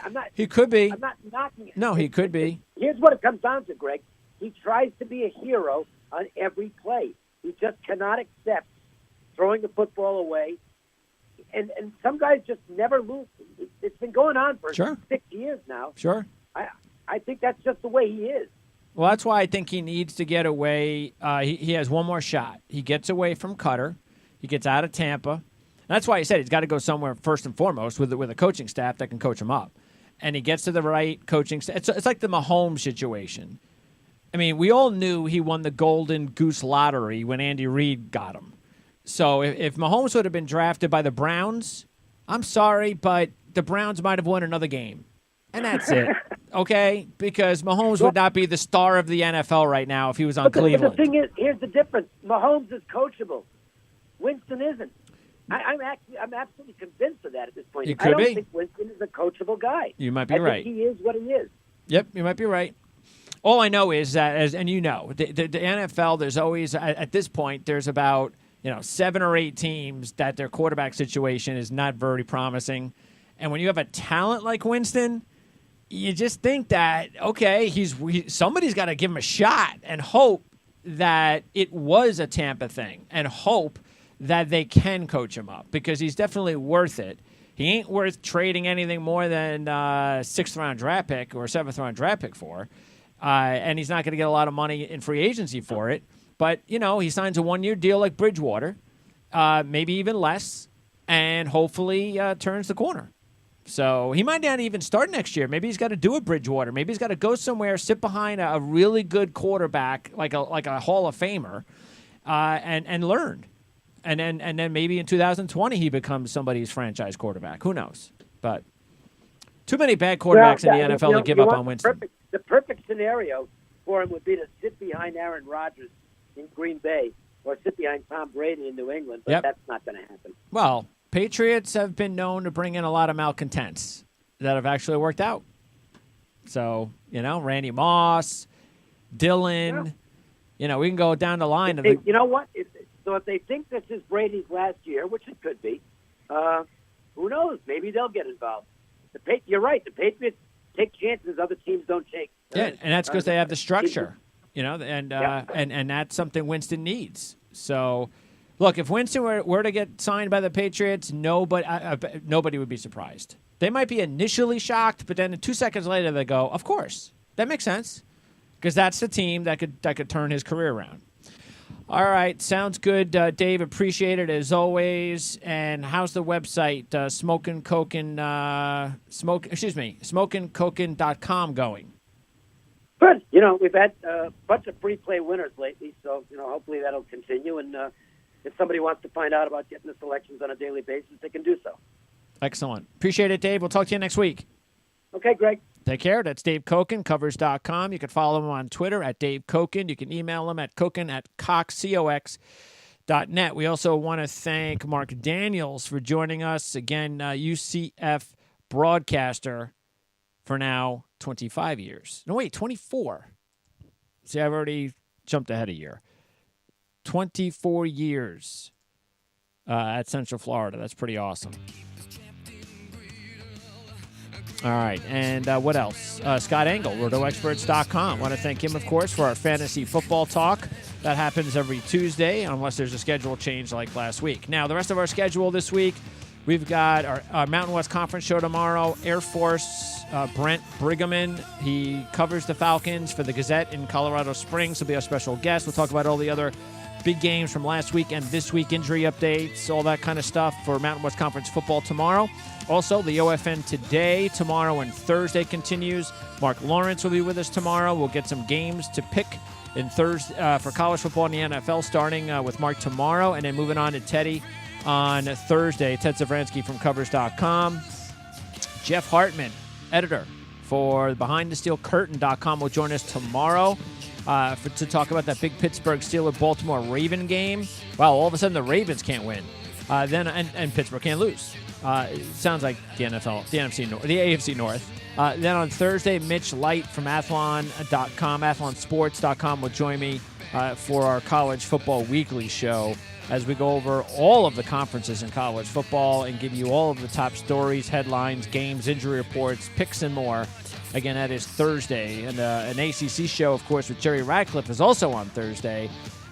Speaker 4: I'm not.
Speaker 1: He could be.
Speaker 4: I'm not knocking it.
Speaker 1: No, he could be.
Speaker 4: Here's what it comes down to, Greg. He tries to be a hero on every play. He just cannot accept throwing the football away. And some guys just never lose. It's been going on for 6 years now.
Speaker 1: Sure.
Speaker 4: I think that's just the way he is.
Speaker 1: Well, that's why I think he needs to get away. He has one more shot. He gets away from Cutter. He gets out of Tampa. And that's why he said he's got to go somewhere first and foremost with a coaching staff that can coach him up. And he gets to the right coaching staff. It's like the Mahomes situation. I mean, we all knew he won the Golden Goose Lottery when Andy Reid got him. So if Mahomes would have been drafted by the Browns, I'm sorry, but the Browns might have won another game. And that's it, okay? Because Mahomes would not be the star of the NFL right now if he was on Cleveland.
Speaker 4: But the thing is, here's the difference. Mahomes is coachable. Winston isn't. I'm absolutely convinced of that at this point.
Speaker 1: You could be.
Speaker 4: I don't think Winston is a coachable guy.
Speaker 1: You might be right.
Speaker 4: I think he is what he is.
Speaker 1: Yep, you might be right. All I know is that, the NFL, there's always, at this point, there's about 7 or 8 teams that their quarterback situation is not very promising. And when you have a talent like Winston, you just think that, okay, somebody's got to give him a shot and hope that it was a Tampa thing and hope that they can coach him up because he's definitely worth it. He ain't worth trading anything more than a 6th-round draft pick or a 7th-round draft pick for. And he's not going to get a lot of money in free agency for it. But, he signs a 1-year deal like Bridgewater, maybe even less, and hopefully turns the corner. So he might not even start next year. Maybe he's got to do a Bridgewater. Maybe he's got to go somewhere, sit behind a really good quarterback, like a Hall of Famer, and learn. And then maybe in 2020 he becomes somebody's franchise quarterback. Who knows? But too many bad quarterbacks in the NFL to give up on Winston.
Speaker 4: The perfect scenario for him would be to sit behind Aaron Rodgers in Green Bay or sit behind Tom Brady in New England, but that's not going to happen.
Speaker 1: Well, Patriots have been known to bring in a lot of malcontents that have actually worked out. So, Randy Moss, Dylan, we can go down the line.
Speaker 4: You know what? So if they think this is Brady's last year, which it could be, who knows? Maybe they'll get involved. You're right. The Patriots take chances other teams don't take.
Speaker 1: Yeah, and that's because they have the structure, and that's something Winston needs. So, look, if Winston were to get signed by the Patriots, nobody would be surprised. They might be initially shocked, but then 2 seconds later they go, of course. That makes sense because that's the team that could turn his career around. All right, sounds good, Dave. Appreciate it as always. And how's the website, smokingcokin.com going?
Speaker 4: Good. We've had a bunch of free play winners lately, so hopefully that'll continue. And if somebody wants to find out about getting the selections on a daily basis, they can do so. Excellent. Appreciate it, Dave. We'll talk to you next week. Okay, Greg. Take care. That's Dave Cokin, covers.com. You can follow him on Twitter at Dave Cokin. You can email him at cokin@cox.net. We also want to thank Marc Daniels for joining us. Again, UCF broadcaster
Speaker 1: for now 25 years. No, wait, 24. See, I've already jumped ahead a year. 24 years at Central Florida. That's pretty awesome. All right, and what else? Scott Engel, RotoExperts.com. Want to thank him, of course, for our fantasy football talk. That happens every Tuesday, unless there's a schedule change like last week. Now, the rest of our schedule this week, we've got our Mountain West Conference show tomorrow. Air Force, Brent Brigham, he covers the Falcons for the Gazette in Colorado Springs. He'll be our special guest. We'll talk about all the other big games from last week and this week, injury updates, all that kind of stuff for Mountain West Conference football tomorrow. Also, the OFN Today tomorrow and Thursday continues. Mark Lawrence will be with us tomorrow. We'll get some games to pick in Thursday for college football and the NFL, starting with Mark tomorrow, and then moving on to Teddy on Thursday. Ted Zavransky from Covers.com. Jeff Hartman, editor for BehindTheSteelCurtain.com, will join us tomorrow to talk about that big Pittsburgh Steelers-Baltimore Raven game. Wow, all of a sudden the Ravens can't win. And Pittsburgh can't lose. It sounds like the NFL, the NFC North, the AFC North. Then on Thursday, Mitch Light from Athlon.com, AthlonSports.com will join me for our College Football Weekly show as we go over all of the conferences in college football and give you all of the top stories, headlines, games, injury reports, picks, and more. Again, that is Thursday. And an ACC show, of course, with Jerry Radcliffe is also on Thursday.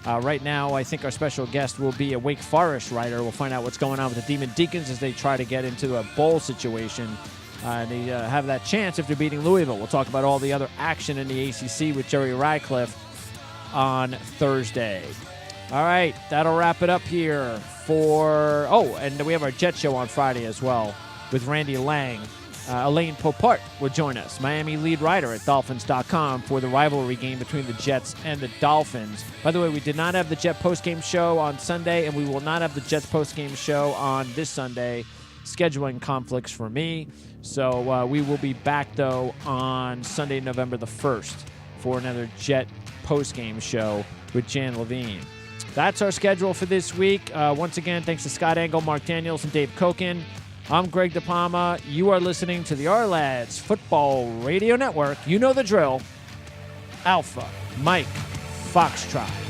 Speaker 1: Right now, I think our special guest will be a Wake Forest writer. We'll find out what's going on with the Demon Deacons as they try to get into a bowl situation. They have that chance if they're beating Louisville. We'll talk about all the other action in the ACC with Jerry Radcliffe on Thursday. All right, that'll wrap it up here for... Oh, and we have our Jet Show on Friday as well with Randy Lang. Elaine Popart will join us, Miami lead writer at Dolphins.com, for the rivalry game between the Jets and the Dolphins. By the way, we did not have the Jet postgame show on Sunday, and we will not have the Jets postgame show on this Sunday. Scheduling conflicts for me. So we will be back, though, on Sunday, November the 1st for another Jet postgame show with Jan Levine. That's our schedule for this week. Once again, thanks to Scott Engel, Marc Daniels, and Dave Cokin. I'm Greg DePalma. You are listening to the Our-Lads Football Radio Network. You know the drill. Alpha Mike Foxtrot.